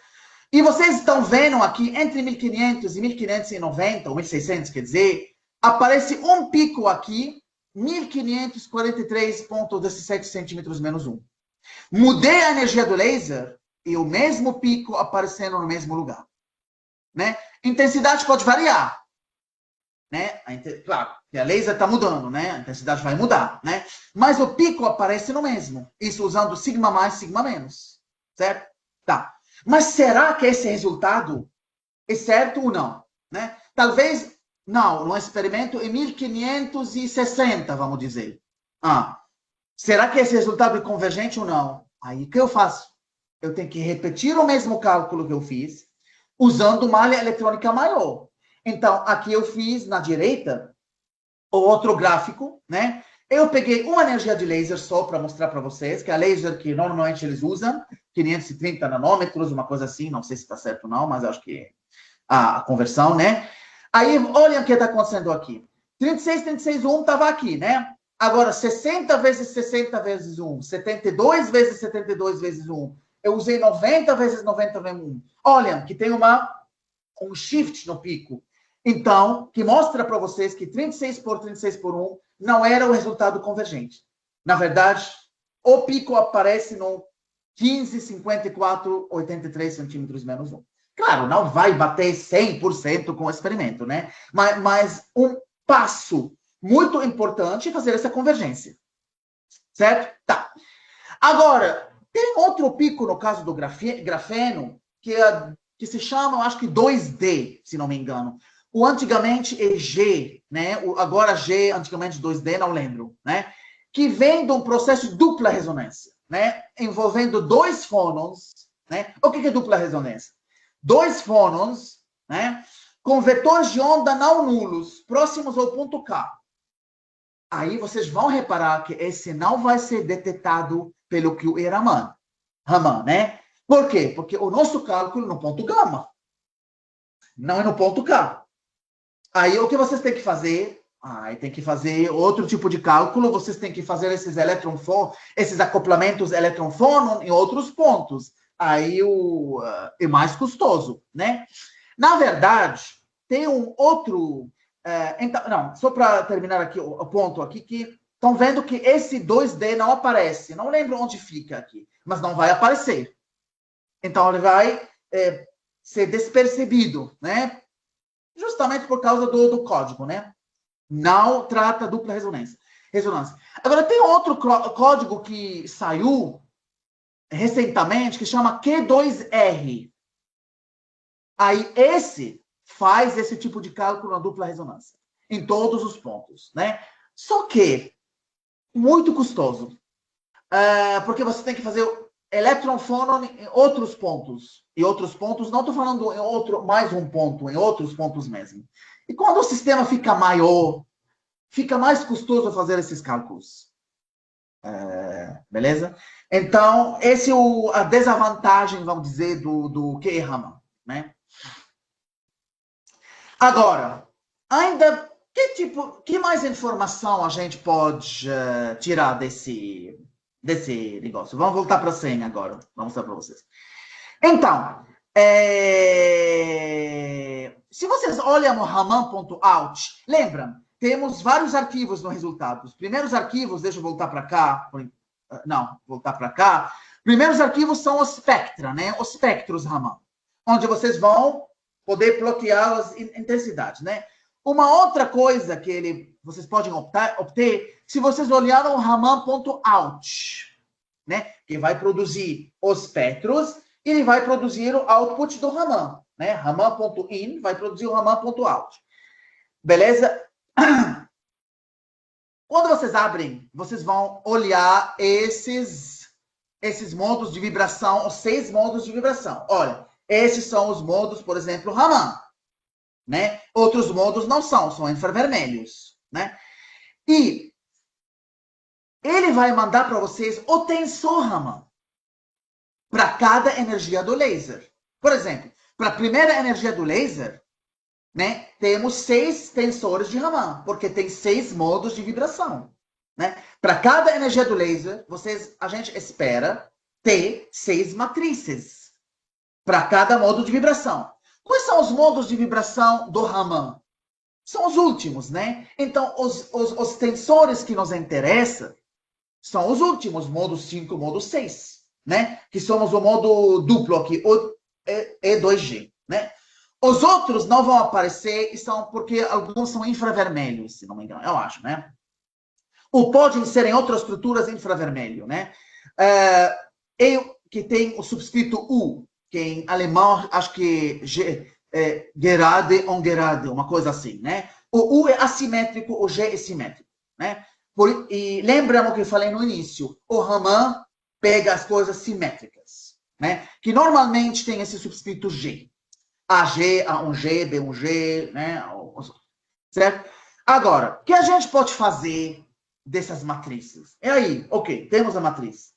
E vocês estão vendo aqui, entre 1500 e 1590, ou 1600, quer dizer, aparece um pico aqui, 1543,17 centímetros menos 1. Mudei a energia do laser e o mesmo pico aparecendo no mesmo lugar, né? Intensidade pode variar, né? Claro, que a laser está mudando, né? A intensidade vai mudar, né? Mas o pico aparece no mesmo. Isso usando sigma mais, sigma menos, certo? Tá. Mas será que esse resultado é certo ou não, né? Talvez não, no experimento em 1560, vamos dizer. Será que esse resultado é convergente ou não? Aí o que eu faço? Eu tenho que repetir o mesmo cálculo que eu fiz, usando malha eletrônica maior. Então, aqui eu fiz, na direita, o outro gráfico, né? Eu peguei uma energia de laser só para mostrar para vocês, que é a laser que normalmente eles usam, 530 nanômetros, uma coisa assim, não sei se está certo ou não, mas acho que a conversão, né? Aí, olhem o que está acontecendo aqui. 36, 36, 1 estava aqui, né? Agora, 60 vezes 60 vezes 1, 72 vezes 72 vezes 1. Eu usei 90 vezes 90 vezes 1. Olhem que tem um shift no pico. Então, que mostra para vocês que 36 por 36 por 1 não era o resultado convergente. Na verdade, o pico aparece no 15,54,83 centímetros menos 1. Claro, não vai bater 100% com o experimento, né? Mas um passo muito importante é fazer essa convergência. Certo? Tá. Agora, tem outro pico no caso do grafeno, que se chama, acho que 2D, se não me engano. O antigamente é G, né? Agora G, antigamente 2D, não lembro, né? Que vem de um processo de dupla ressonância, né? Envolvendo dois fônons, né? O que é dupla ressonância? Dois fônons, né? Com vetores de onda não nulos, próximos ao ponto K. Aí vocês vão reparar que esse não vai ser detectado pelo QE Raman, né? Por quê? Porque o nosso cálculo é no ponto gama, não é no ponto K. Aí o que vocês têm que fazer? Aí tem que fazer outro tipo de cálculo, vocês têm que fazer esses acoplamentos elétron-fônon em outros pontos. Aí é mais custoso, né? Na verdade, tem um outro... então, não, só para terminar aqui o ponto aqui, que estão vendo que esse 2D não aparece. Não lembro onde fica aqui, mas não vai aparecer. Então, ele vai ser despercebido, né? Justamente por causa do código, né? Não trata dupla ressonância. Agora, tem outro código que saiu recentemente, que chama Q2R. Aí, esse faz esse tipo de cálculo na dupla ressonância, em todos os pontos, né? Só que, muito custoso, porque você tem que fazer elétron-fônon em outros pontos. E outros pontos, não estou falando em mais um ponto, em outros pontos mesmo. E quando o sistema fica maior, fica mais custoso fazer esses cálculos. Beleza? Então, essa é a desvantagem, vamos dizer, do QE Raman, né? Agora, ainda, que mais informação a gente pode tirar desse negócio? Vamos voltar para a senha agora. Vou mostrar para vocês. Então, se vocês olham o Raman.out, lembram, temos vários arquivos no resultado. Os primeiros arquivos, deixa eu voltar para cá. Não, voltar para cá. Primeiros arquivos são os spectra, né? Os espectros Raman, onde vocês vão poder plotear as intensidades, né? Uma outra coisa que vocês podem obter, se vocês olharem o Raman.out, né? Que vai produzir os espectros e ele vai produzir o output do Raman, né? Raman.in vai produzir o Raman.out. Beleza? Quando vocês abrem, vocês vão olhar esses modos de vibração, os 6 modos de vibração. Olha, esses são os modos, por exemplo, Raman, né? Outros modos não são infravermelhos, né? E ele vai mandar para vocês o tensor Raman para cada energia do laser. Por exemplo, para a primeira energia do laser, né, temos 6 tensores de Raman, porque tem 6 modos de vibração. Né? Para cada energia do laser, a gente espera ter 6 matrizes para cada modo de vibração. Quais são os modos de vibração do Raman? São os últimos, né? Então, os tensores que nos interessam são os últimos, modo 5, modo 6, né? Que somos o modo duplo aqui, o E2G, né? Os outros não vão aparecer, porque alguns são infravermelhos, se não me engano, eu acho, né? Ou podem ser em outras estruturas infravermelho, né? Que tem o subscrito U, que em alemão acho que gerade und gerade, uma coisa assim, né? O U é assimétrico, o G é simétrico, né? E lembramos que eu falei no início, o Raman pega as coisas simétricas, né? Que normalmente tem esse subscrito G. AG, A1G, B1G, né? Certo? Agora, o que a gente pode fazer dessas matrizes? E aí, ok, temos a matriz.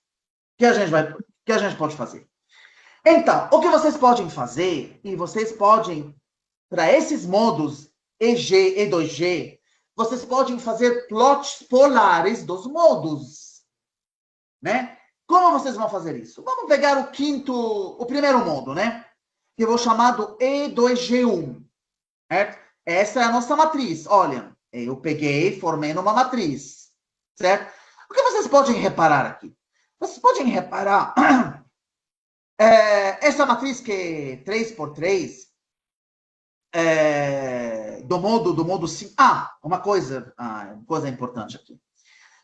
O que a gente pode fazer? Então, o que vocês podem fazer, e vocês podem, para esses modos EG, E2G, vocês podem fazer plots polares dos modos, né? Como vocês vão fazer isso? Vamos pegar o primeiro modo, né? Que eu vou chamar do E2G1, certo? Essa é a nossa matriz. Olha, eu peguei, formei numa matriz, certo? O que vocês podem reparar aqui? Vocês podem reparar essa matriz que é 3x3, do modo 5. Uma coisa importante aqui.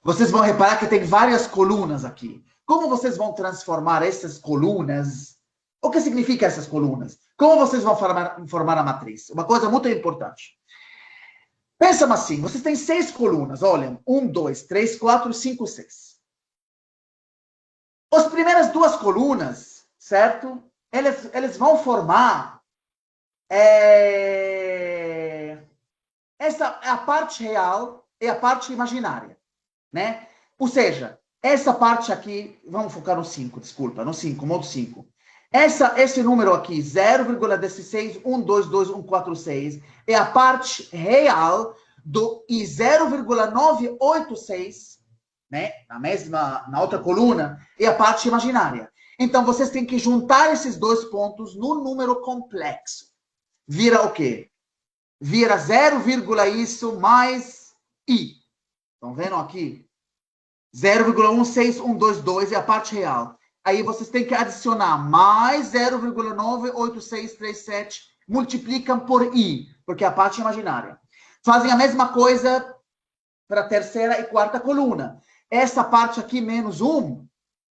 Vocês vão reparar que tem várias colunas aqui. Como vocês vão transformar essas colunas? O que significa essas colunas? Como vocês vão formar a matriz? Uma coisa muito importante. Pensa assim, vocês têm 6 colunas, olhem, 1, 2, 3, 4, 5, 6. As primeiras 2 colunas, certo? Eles vão formar essa é a parte real e a parte imaginária, né? Ou seja, essa parte aqui, vamos focar no 5, desculpa, no 5, modo 5. Esse número aqui, 0,1622146, é a parte real e 0,986, né? Na outra coluna, é a parte imaginária. Então, vocês têm que juntar esses 2 pontos no número complexo. Vira o quê? Vira 0, isso mais i. Estão vendo aqui? 0,16122 é a parte real. Aí vocês têm que adicionar mais 0,98637, multiplicam por i, porque é a parte imaginária. Fazem a mesma coisa para a terceira e quarta coluna. Essa parte aqui, menos 1,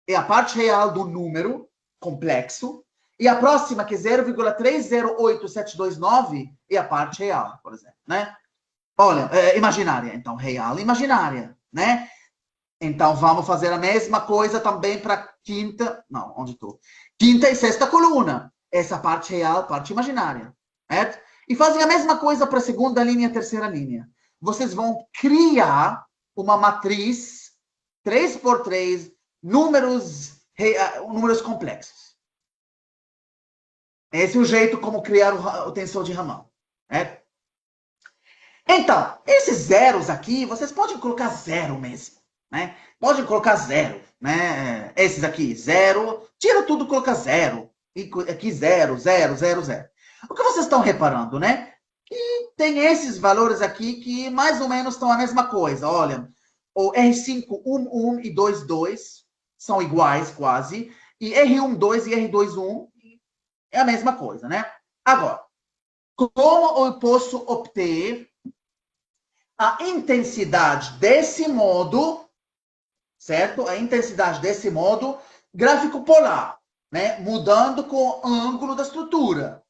é a parte real do número complexo. E a próxima, que é 0,308729, é a parte real, por exemplo, né? Olha, imaginária. Então, real e imaginária, né? Então, vamos fazer a mesma coisa também para quinta... Não, onde estou? Quinta e sexta coluna. Essa parte real, parte imaginária, certo? E fazem a mesma coisa para a segunda linha e terceira linha. Vocês vão criar uma matriz 3x3, números complexos. Esse é o jeito como criar o tensor de Raman. Né? Então, esses zeros aqui, vocês podem colocar zero mesmo. Né? Podem colocar zero. Né? Esses aqui, zero. Tira tudo, coloca zero. E aqui, zero, zero, zero, zero. O que vocês estão reparando, né? Que tem esses valores aqui que mais ou menos estão a mesma coisa. Olha, o R5, 1, 1 e 2, 2 são iguais quase. E R1, 2 e R2, 1 é a mesma coisa, né? Agora, como eu posso obter a intensidade desse modo, certo? A intensidade desse modo gráfico polar, né? Mudando com o ângulo da estrutura.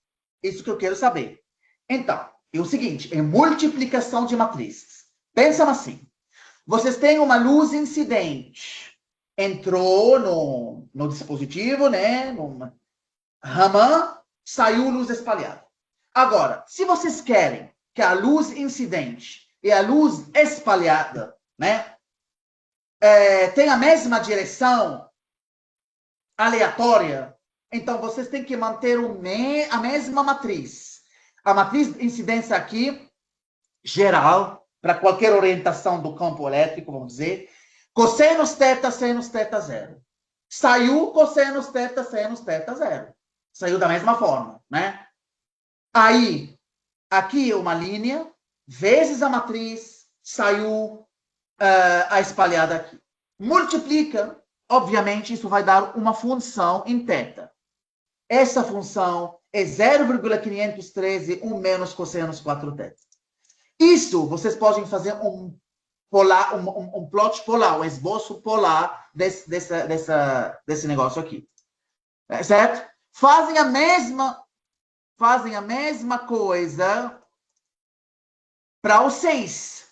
Isso que eu quero saber. Então, é o seguinte, é multiplicação de matrizes. Pensa assim. Vocês têm uma luz incidente. Entrou no dispositivo, né? Raman, saiu luz espalhada. Agora, se vocês querem que a luz incidente e a luz espalhada, né, tem a mesma direção aleatória, então vocês têm que manter a mesma matriz. A matriz de incidência aqui, geral, para qualquer orientação do campo elétrico, vamos dizer, cosseno θ, seno θ, zero. Saiu cosseno θ, seno θ, zero. Saiu da mesma forma, né? Aí, aqui uma linha, vezes a matriz, saiu a espalhada aqui. Multiplica, obviamente, isso vai dar uma função em θ. Essa função é 0,513 menos cosseno 4θ. Isso, vocês podem fazer um plot polar, um esboço polar desse negócio aqui. Certo? Fazem a mesma coisa para o 6.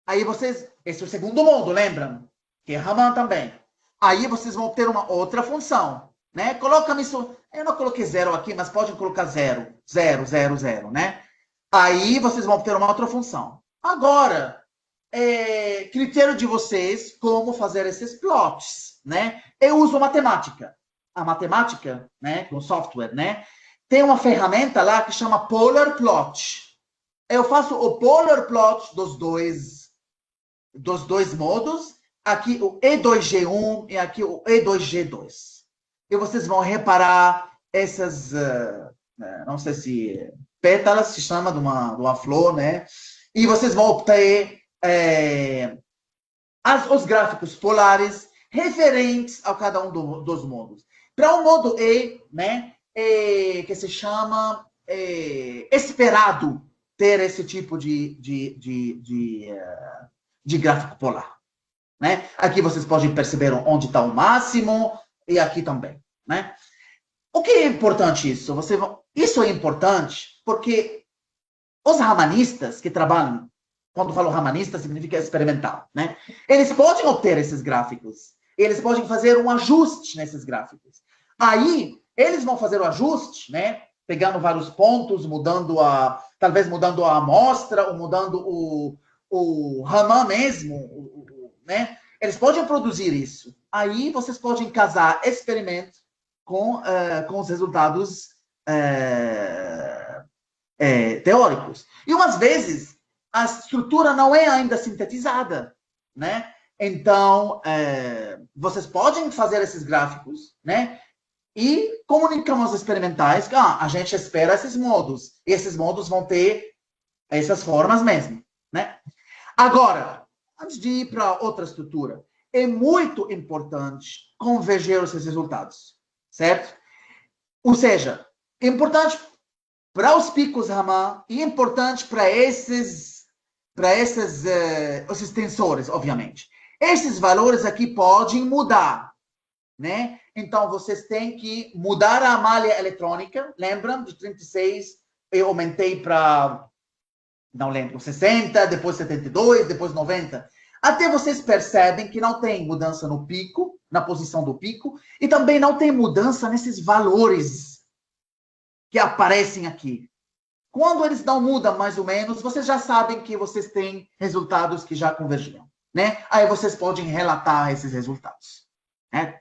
Aí vocês... Esse é o segundo modo, lembram? Que é Raman também. Aí vocês vão ter uma outra função, né? Coloca isso... Eu não coloquei 0 aqui, mas pode colocar 0, 0, 0, 0, né? Aí vocês vão ter uma outra função. Agora, critério de vocês, como fazer esses plots, né? Eu uso matemática. A matemática, né, com software, né, tem uma ferramenta lá que chama Polar Plot. Eu faço o Polar Plot dos dois modos, aqui o E2G1 e aqui o E2G2. E vocês vão reparar essas, não sei se pétalas, se chama de uma flor, né, e vocês vão obter os gráficos polares referentes a cada um dos modos. Para o modo E, né, que se chama esperado ter esse tipo de gráfico polar. Né? Aqui vocês podem perceber onde está o máximo e aqui também. Né? O que é importante isso? Isso é importante porque os ramanistas que trabalham, quando falo ramanista, significa experimental, né? Eles podem obter esses gráficos. Eles podem fazer um ajuste nesses gráficos. Aí, eles vão fazer o ajuste, né? Pegando vários pontos, talvez mudando a amostra, ou mudando o Raman mesmo, né? Eles podem produzir isso. Aí, vocês podem casar experimento com os resultados teóricos. E, umas vezes, a estrutura não é ainda sintetizada, né? Então, vocês podem fazer esses gráficos, né? E comunicam aos experimentais que a gente espera esses modos. E esses modos vão ter essas formas mesmo, né? Agora, antes de ir para outra estrutura, é muito importante converger esses resultados, certo? Ou seja, é importante para os picos Raman e é importante para esses tensores, obviamente. Esses valores aqui podem mudar, né? Então, vocês têm que mudar a malha eletrônica. Lembram? De 36, eu aumentei para, não lembro, 60, depois 72, depois 90. Até vocês percebem que não tem mudança no pico, na posição do pico, e também não tem mudança nesses valores que aparecem aqui. Quando eles não mudam mais ou menos, vocês já sabem que vocês têm resultados que já convergiram, né? Aí vocês podem relatar esses resultados, né?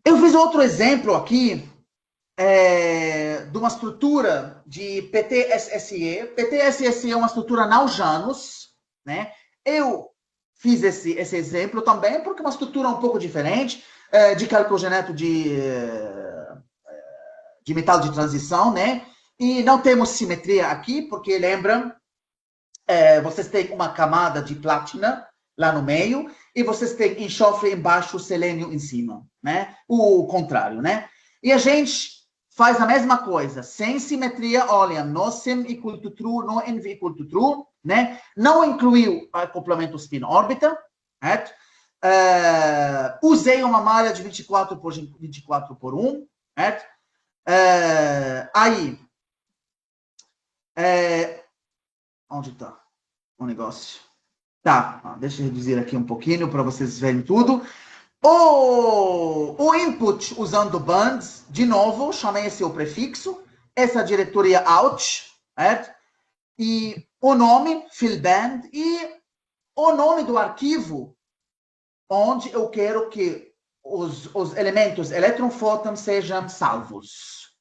Eu fiz outro exemplo aqui de uma estrutura de PTSSE. PTSSE é uma estrutura Nau-Janus, né? Eu fiz esse exemplo também porque é uma estrutura um pouco diferente, de calcogeneto de metal de transição, né? E não temos simetria aqui, porque, lembram, vocês têm uma camada de platina lá no meio, e vocês têm enxofre embaixo, selênio em cima, né? O contrário, né? E a gente faz a mesma coisa, sem simetria, olha, no sim equal to true, no nv equal to true, né? Não incluiu acoplamento spin-órbita, certo? Usei uma malha de 24 por 24 por 1, certo? Aí, onde está o negócio? Tá, deixa eu reduzir aqui um pouquinho para vocês verem tudo. O input usando bands, de novo, chamei esse o prefixo, essa diretoria out, certo? E o nome, fill band, e o nome do arquivo onde eu quero que os elementos elétron-fóton sejam salvos.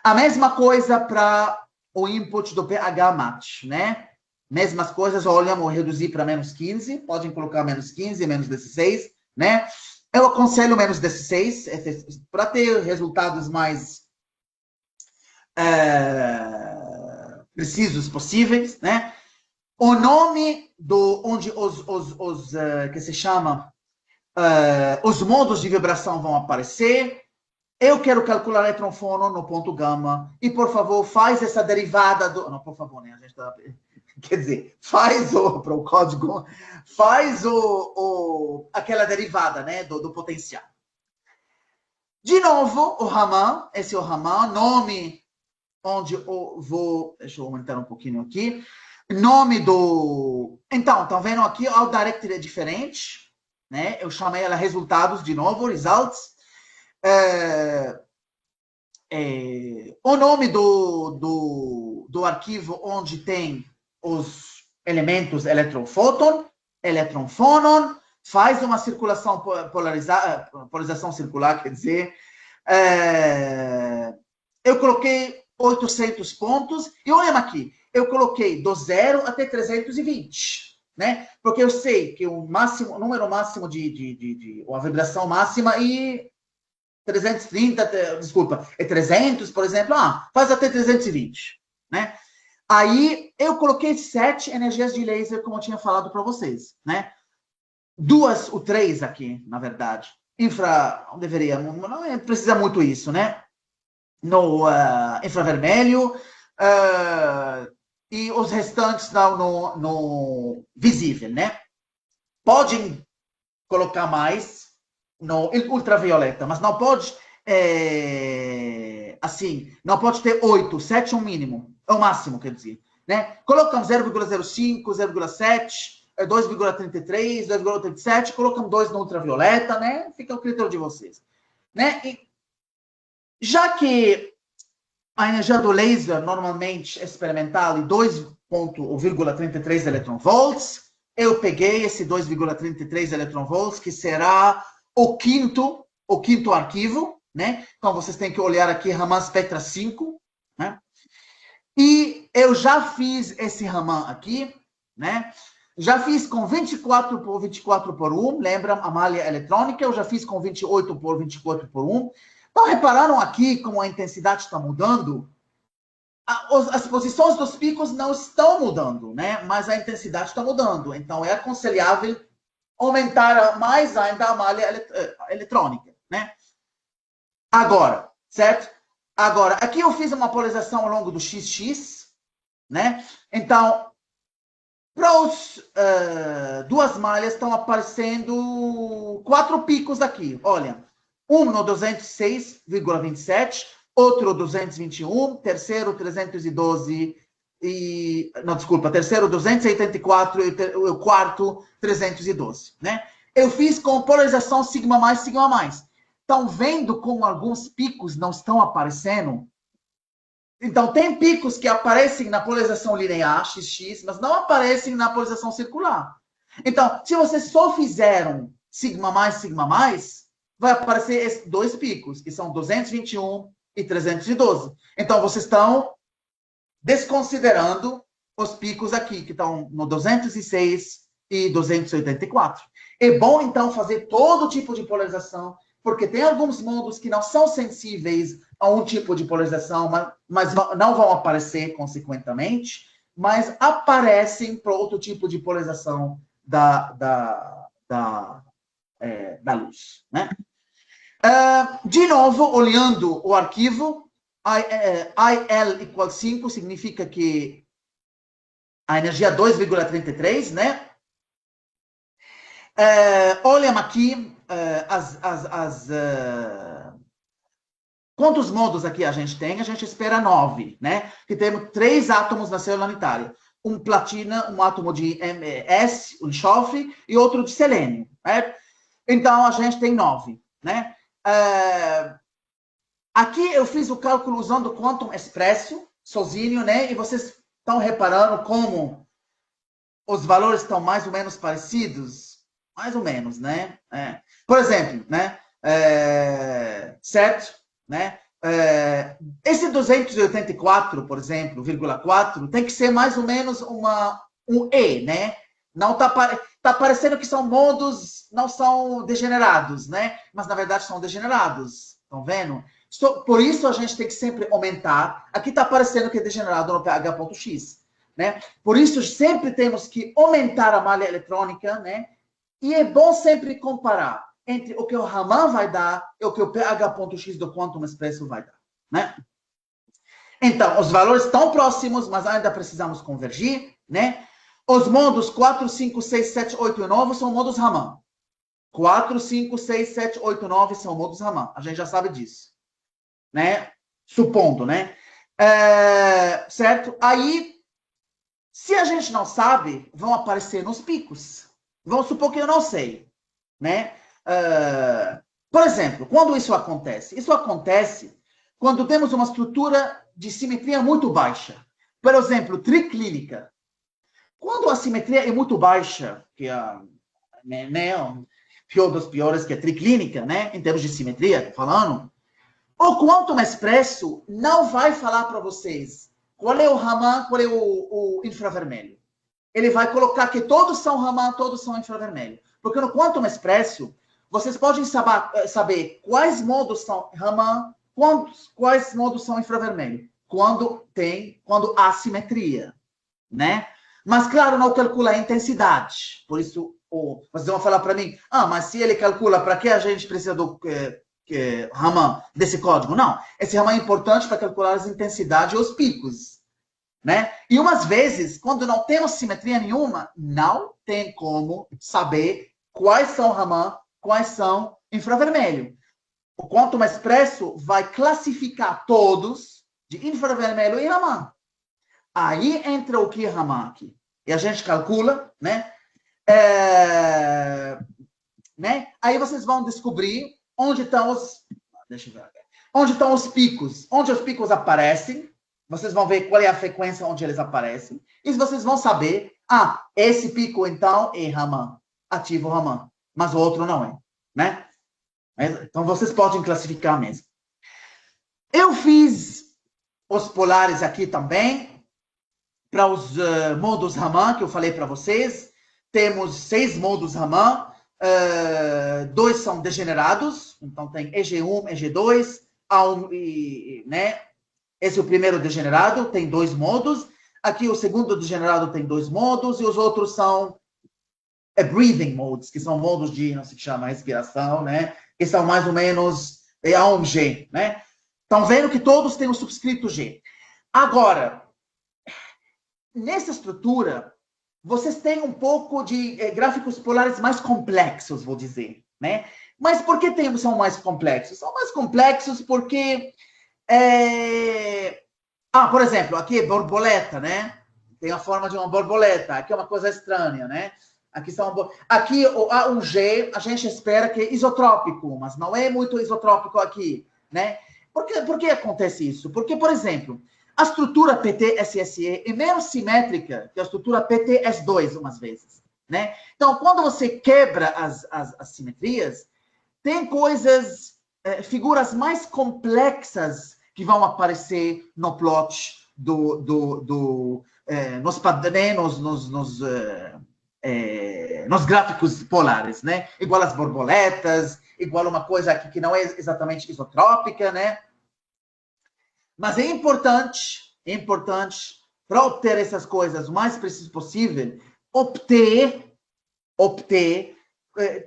A mesma coisa para o input do pH match, né? Mesmas coisas, olha, vou reduzir para menos 15, podem colocar menos 15, menos 16, né? Eu aconselho menos 16, para ter resultados mais precisos possíveis, né? O nome do onde que se chama os modos de vibração vão aparecer. Eu quero calcular eletron-fônon no ponto gama e, por favor, faz essa derivada do... Não, por favor, né? A gente tá... Quer dizer, faz para o código, faz aquela derivada, né, do potencial. De novo, o Raman, esse é o Raman, nome onde eu vou... Deixa eu aumentar um pouquinho aqui. Nome do... Então, estão vendo aqui, o directory é diferente, né? Eu chamei ela resultados de novo, results. O nome do arquivo onde tem os elementos eletron-fóton, eletron-fônon, faz uma circulação polarização circular, quer dizer, eu coloquei 800 pontos, e olha aqui, eu coloquei do 0 até 320, né? Porque eu sei que o número máximo a vibração máxima e 330, desculpa, é 300, por exemplo, faz até 320, né? Aí eu coloquei 7 energias de laser, como eu tinha falado para vocês, né? 2 ou 3 aqui, na verdade. Não precisa muito isso, né? No infravermelho, e os restantes no visível, né? Podem colocar mais no ultravioleta, mas não pode, assim, não pode ter 8, 7 é o mínimo, é o máximo, quer dizer, né? Colocamos 0,05, 0,7, 2,33, 2,37, colocamos 2 no ultravioleta, né? Fica o critério de vocês, né? E já que a energia do laser, normalmente, experimental, em 2,33 eletronvolts, eu peguei esse 2,33 eletronvolts, que será o quinto arquivo, né? Então, vocês têm que olhar aqui, Raman Spectra 5, né? E eu já fiz esse Raman aqui, né? Já fiz com 24 por 24 por 1, lembra a malha eletrônica? Eu já fiz com 28 por 24 por 1. Então, repararam aqui como a intensidade está mudando? As posições dos picos não estão mudando, né? Mas a intensidade está mudando. Então, é aconselhável aumentar mais ainda a malha eletrônica, né? Agora, certo? Agora, aqui eu fiz uma polarização ao longo do XX, né? Então, para os duas malhas estão aparecendo 4 picos aqui. Olha, um no 206,27, outro 221, terceiro 312 e... Não, desculpa, terceiro 284 e o quarto 312, né? Eu fiz com polarização sigma mais, sigma mais. Estão vendo como alguns picos não estão aparecendo? Então, tem picos que aparecem na polarização linear, XX, mas não aparecem na polarização circular. Então, se vocês só fizeram sigma mais, vai aparecer esses 2 picos, que são 221 e 312. Então, vocês estão desconsiderando os picos aqui, que estão no 206 e 284. É bom, então, fazer todo tipo de polarização, porque tem alguns modos que não são sensíveis a um tipo de polarização, mas não vão aparecer consequentemente, mas aparecem para outro tipo de polarização da luz, né? De novo, olhando o arquivo, IL igual 5 significa que a energia 2,33, né? Olhem aqui quantos modos aqui a gente tem? A gente espera 9, né? Que temos 3 átomos na célula unitária. Um platina, um átomo de S, um enxofre, e outro de selênio, né? Então, a gente tem 9, né? Aqui eu fiz o cálculo usando o Quantum Expresso, sozinho, né? E vocês estão reparando como os valores estão mais ou menos parecidos? Mais ou menos, né? Por exemplo, né? Certo? Né? Esse 284, por exemplo, 4, tem que ser mais ou menos um E, né? Não tá parecendo que são modos, não são degenerados, né? Mas na verdade são degenerados. Estão vendo? Por isso a gente tem que sempre aumentar. Aqui está parecendo que é degenerado no pH.x, né? Por isso sempre temos que aumentar a malha eletrônica, né? E é bom sempre comparar entre o que o Raman vai dar e o que o pH.x do Quantum Expresso vai dar, né? Então, os valores estão próximos, mas ainda precisamos convergir, né? Os modos 4, 5, 6, 7, 8 e 9 são modos Raman. 4, 5, 6, 7, 8, 9 são modos Raman. A gente já sabe disso, né? Supondo, né? Certo? Aí, se a gente não sabe, vão aparecer nos picos. Vamos supor que eu não sei, né? Por exemplo, quando isso acontece? Isso acontece quando temos uma estrutura de simetria muito baixa. Por exemplo, triclínica. Quando a simetria é muito baixa, que é o pior dos piores, que é triclínica, né? Em termos de simetria, falando, o Quantum Expresso não vai falar para vocês qual é o Raman, qual é o infravermelho. Ele vai colocar que todos são Raman, todos são infravermelho. Porque no Quantum Expresso, vocês podem saber quais modos são Raman, quais modos são infravermelho. Quando há simetria, né? Mas, claro, não calcula a intensidade. Por isso, vocês vão falar para mim, mas se ele calcula, para que a gente precisa do Raman desse código? Não, esse Raman é importante para calcular as intensidades e os picos, né? E umas vezes, quando não temos simetria nenhuma, não tem como saber quais são Raman, quais são infravermelho. O Quantum Expresso vai classificar todos de infravermelho e Raman. Aí entra o que Raman aqui. E a gente calcula, né? Né? Aí vocês vão descobrir onde estão os... Deixa eu ver aqui. Onde estão os picos. Onde os picos aparecem. Vocês vão ver qual é a frequência onde eles aparecem. E vocês vão saber, esse pico, então, é Raman. Ativo Raman. Mas o outro não é, né? Então, vocês podem classificar mesmo. Eu fiz os polares aqui também, para os modos Raman, que eu falei para vocês. Temos 6 modos Raman. 2 são degenerados. Então, tem EG1, EG2, A1, né? Esse é o primeiro degenerado, tem 2 modos. Aqui, o segundo degenerado tem 2 modos. E os outros são breathing modes, que são modos de, não sei o que chama, respiração, né? Que são mais ou menos A1G, né? Estão vendo que todos têm o subscrito G. Agora, nessa estrutura, vocês têm um pouco de gráficos polares mais complexos, vou dizer, né? Mas por que são mais complexos? São mais complexos porque... por exemplo, aqui é borboleta, né? Tem a forma de uma borboleta. Aqui é uma coisa estranha, né? Aqui o A1G, a gente espera que é isotrópico, mas não é muito isotrópico aqui, né? Por que acontece isso? Porque, por exemplo, a estrutura PT-SSE é menos simétrica que a estrutura PT-S2, umas vezes, né? Então, quando você quebra as simetrias, tem coisas, figuras mais complexas que vão aparecer no plot nos gráficos polares, né? Igual as borboletas, igual uma coisa aqui que não é exatamente isotrópica, né? Mas é importante, para obter essas coisas o mais preciso possível,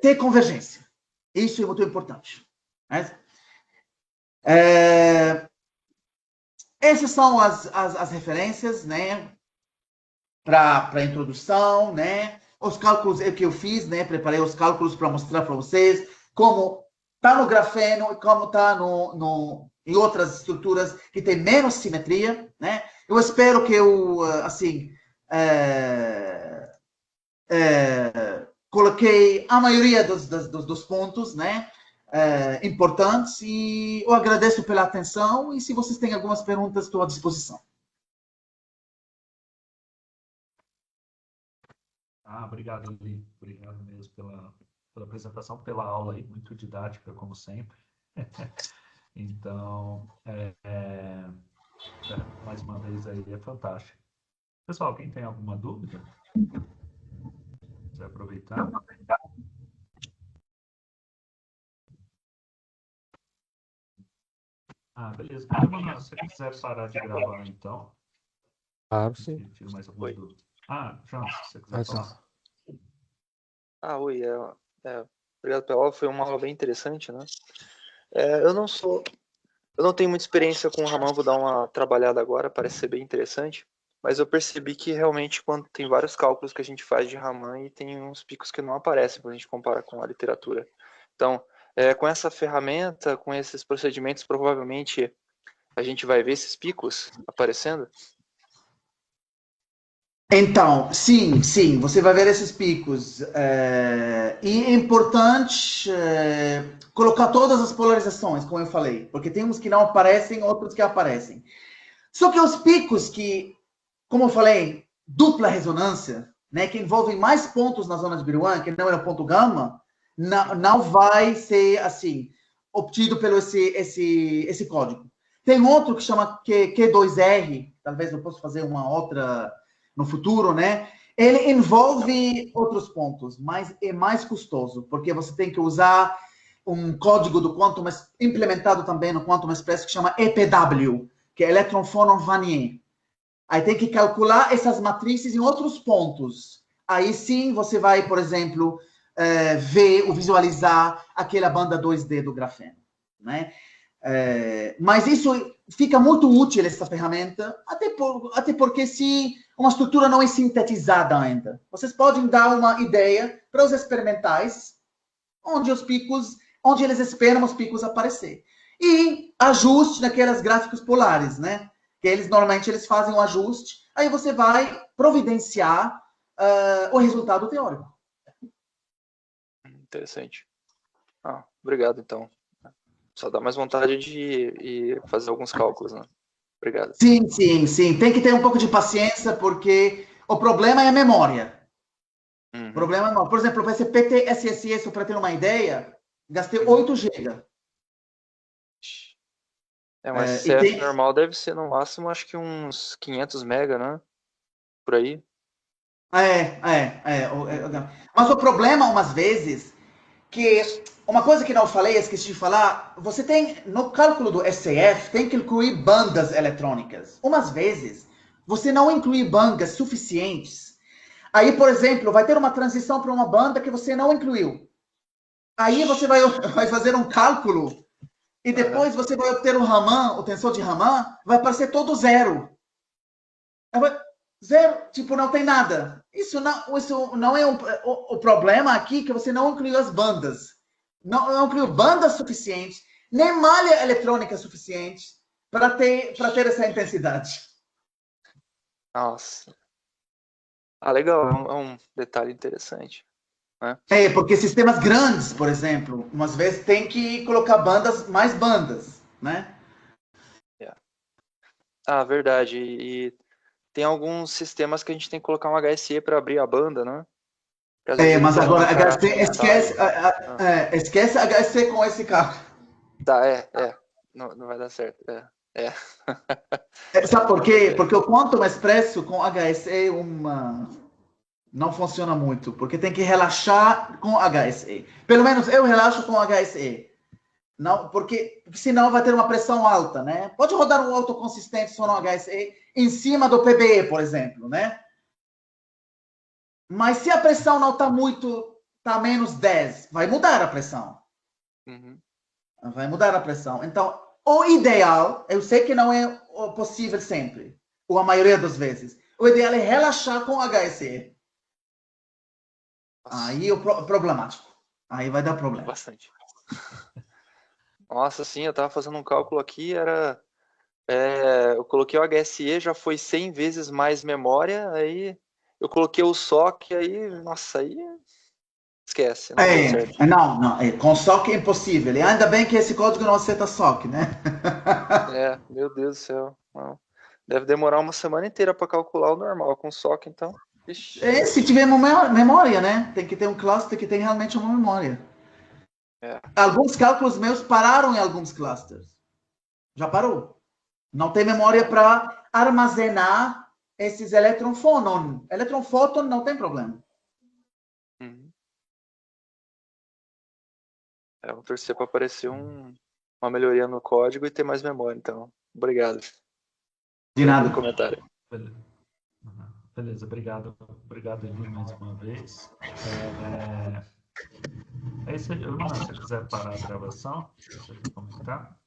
ter convergência. Isso é muito importante. Né? Essas são as referências, né? Para a introdução, né? Os cálculos que eu fiz, né? Preparei os cálculos para mostrar para vocês como está no grafeno e como está em outras estruturas que tem menos simetria, né? Eu espero que eu, assim, coloquei a maioria dos pontos, né? Importantes, e eu agradeço pela atenção, e se vocês têm algumas perguntas, estou à disposição. Obrigado, Li. Obrigado mesmo pela apresentação, pela aula aí, muito didática, como sempre. Então, mais uma vez aí, é fantástico. Pessoal, quem tem alguma dúvida? Quiser aproveitar? Beleza. Mano, se você quiser parar de gravar, então. Claro, sim. Tiro mais alguma dúvida. João, se você quiser Oi. falar. Oi. Obrigado pela aula, foi uma aula bem interessante, né? Eu não tenho muita experiência com o Raman, vou dar uma trabalhada agora, parece ser bem interessante, mas eu percebi que realmente quando tem vários cálculos que a gente faz de Raman e tem uns picos que não aparecem quando a gente compara com a literatura. Então, com essa ferramenta, com esses procedimentos, provavelmente a gente vai ver esses picos aparecendo? Então, sim, você vai ver esses picos. E é importante colocar todas as polarizações, como eu falei, porque tem uns que não aparecem, outros que aparecem. Só que os picos que, como eu falei, dupla ressonância, né, que envolvem mais pontos na zona de Biruan, que não é o ponto gama, não vai ser assim obtido pelo esse código. Tem outro que chama Q2R, talvez eu possa fazer uma outra no futuro, né? Ele envolve outros pontos, mas é mais custoso, porque você tem que usar um código do Quantum implementado também no Quantum Express que chama EPW, que é Electron Phonon Vanier. Aí tem que calcular essas matrizes em outros pontos. Aí sim você vai, por exemplo, ver ou visualizar aquela banda 2D do grafeno, né? Mas isso fica muito útil, essa ferramenta, até porque se uma estrutura não é sintetizada ainda, vocês podem dar uma ideia para os experimentais, onde eles esperam os picos aparecer. E ajuste naquelas gráficos polares, né? Que normalmente eles fazem um ajuste, aí você vai providenciar o resultado teórico. Interessante. Obrigado, então. Só dá mais vontade de ir fazer alguns cálculos, né? Obrigado. Sim. Tem que ter um pouco de paciência, porque o problema é a memória. Uhum. O problema é, por exemplo, para esse PTSS, para ter uma ideia, gastei 8 GB. Mas CF normal deve ser no máximo, acho que uns 500 mega, né? Por aí. Mas o problema, umas vezes, que uma coisa que não falei, esqueci de falar, você tem, no cálculo do SCF, tem que incluir bandas eletrônicas. Umas vezes, você não inclui bandas suficientes. Aí, por exemplo, vai ter uma transição para uma banda que você não incluiu. Aí você vai fazer um cálculo e depois você vai obter o Raman, o tensor de Raman, vai aparecer todo zero. Zero, tipo, não tem nada. Isso não é o problema aqui, que você não incluiu as bandas. Não incluiu bandas suficientes, nem malha eletrônica suficiente para ter essa intensidade. Nossa. Legal, é um detalhe interessante. Né? Porque sistemas grandes, por exemplo, umas vezes tem que colocar mais bandas, né? Verdade. E tem alguns sistemas que a gente tem que colocar um HSE para abrir a banda, né? Mas agora esquece HSE com esse carro. Não vai dar certo. Sabe por quê? Porque o Quantum Expresso com HSE não funciona muito, porque tem que relaxar com HSE. Pelo menos eu relaxo com HSE. Não, porque senão vai ter uma pressão alta, né? Pode rodar um autoconsistente só no HSE em cima do PBE, por exemplo, né? Mas se a pressão não está menos 10, vai mudar a pressão. Uhum. Vai mudar a pressão. Então, o ideal, eu sei que não é possível sempre, ou a maioria das vezes, o ideal é relaxar com HSE. Aí é problemático. Aí vai dar problema. Bastante. Nossa, sim, eu tava fazendo um cálculo aqui, eu coloquei o HSE, já foi 100 vezes mais memória, aí eu coloquei o SOC, aí, nossa, aí esquece. Não, com SOC é impossível. E ainda bem que esse código não aceita SOC, né? Meu Deus do céu. Não. Deve demorar uma semana inteira para calcular o normal com SOC, então. Ixi, Se tiver memória, né? Tem que ter um cluster que tem realmente uma memória. É. Alguns cálculos meus pararam em alguns clusters. Já parou. Não tem memória para armazenar esses elétron-fóton. Elétron-fóton não tem problema. uhum. Vou torcer para aparecer uma melhoria no código e ter mais memória, então. Obrigado. De nada. Pelo comentário. Beleza. Beleza, obrigado. Obrigado, Eli, mais uma vez. É isso aí. Se você quiser parar a gravação, deixa eu comentar.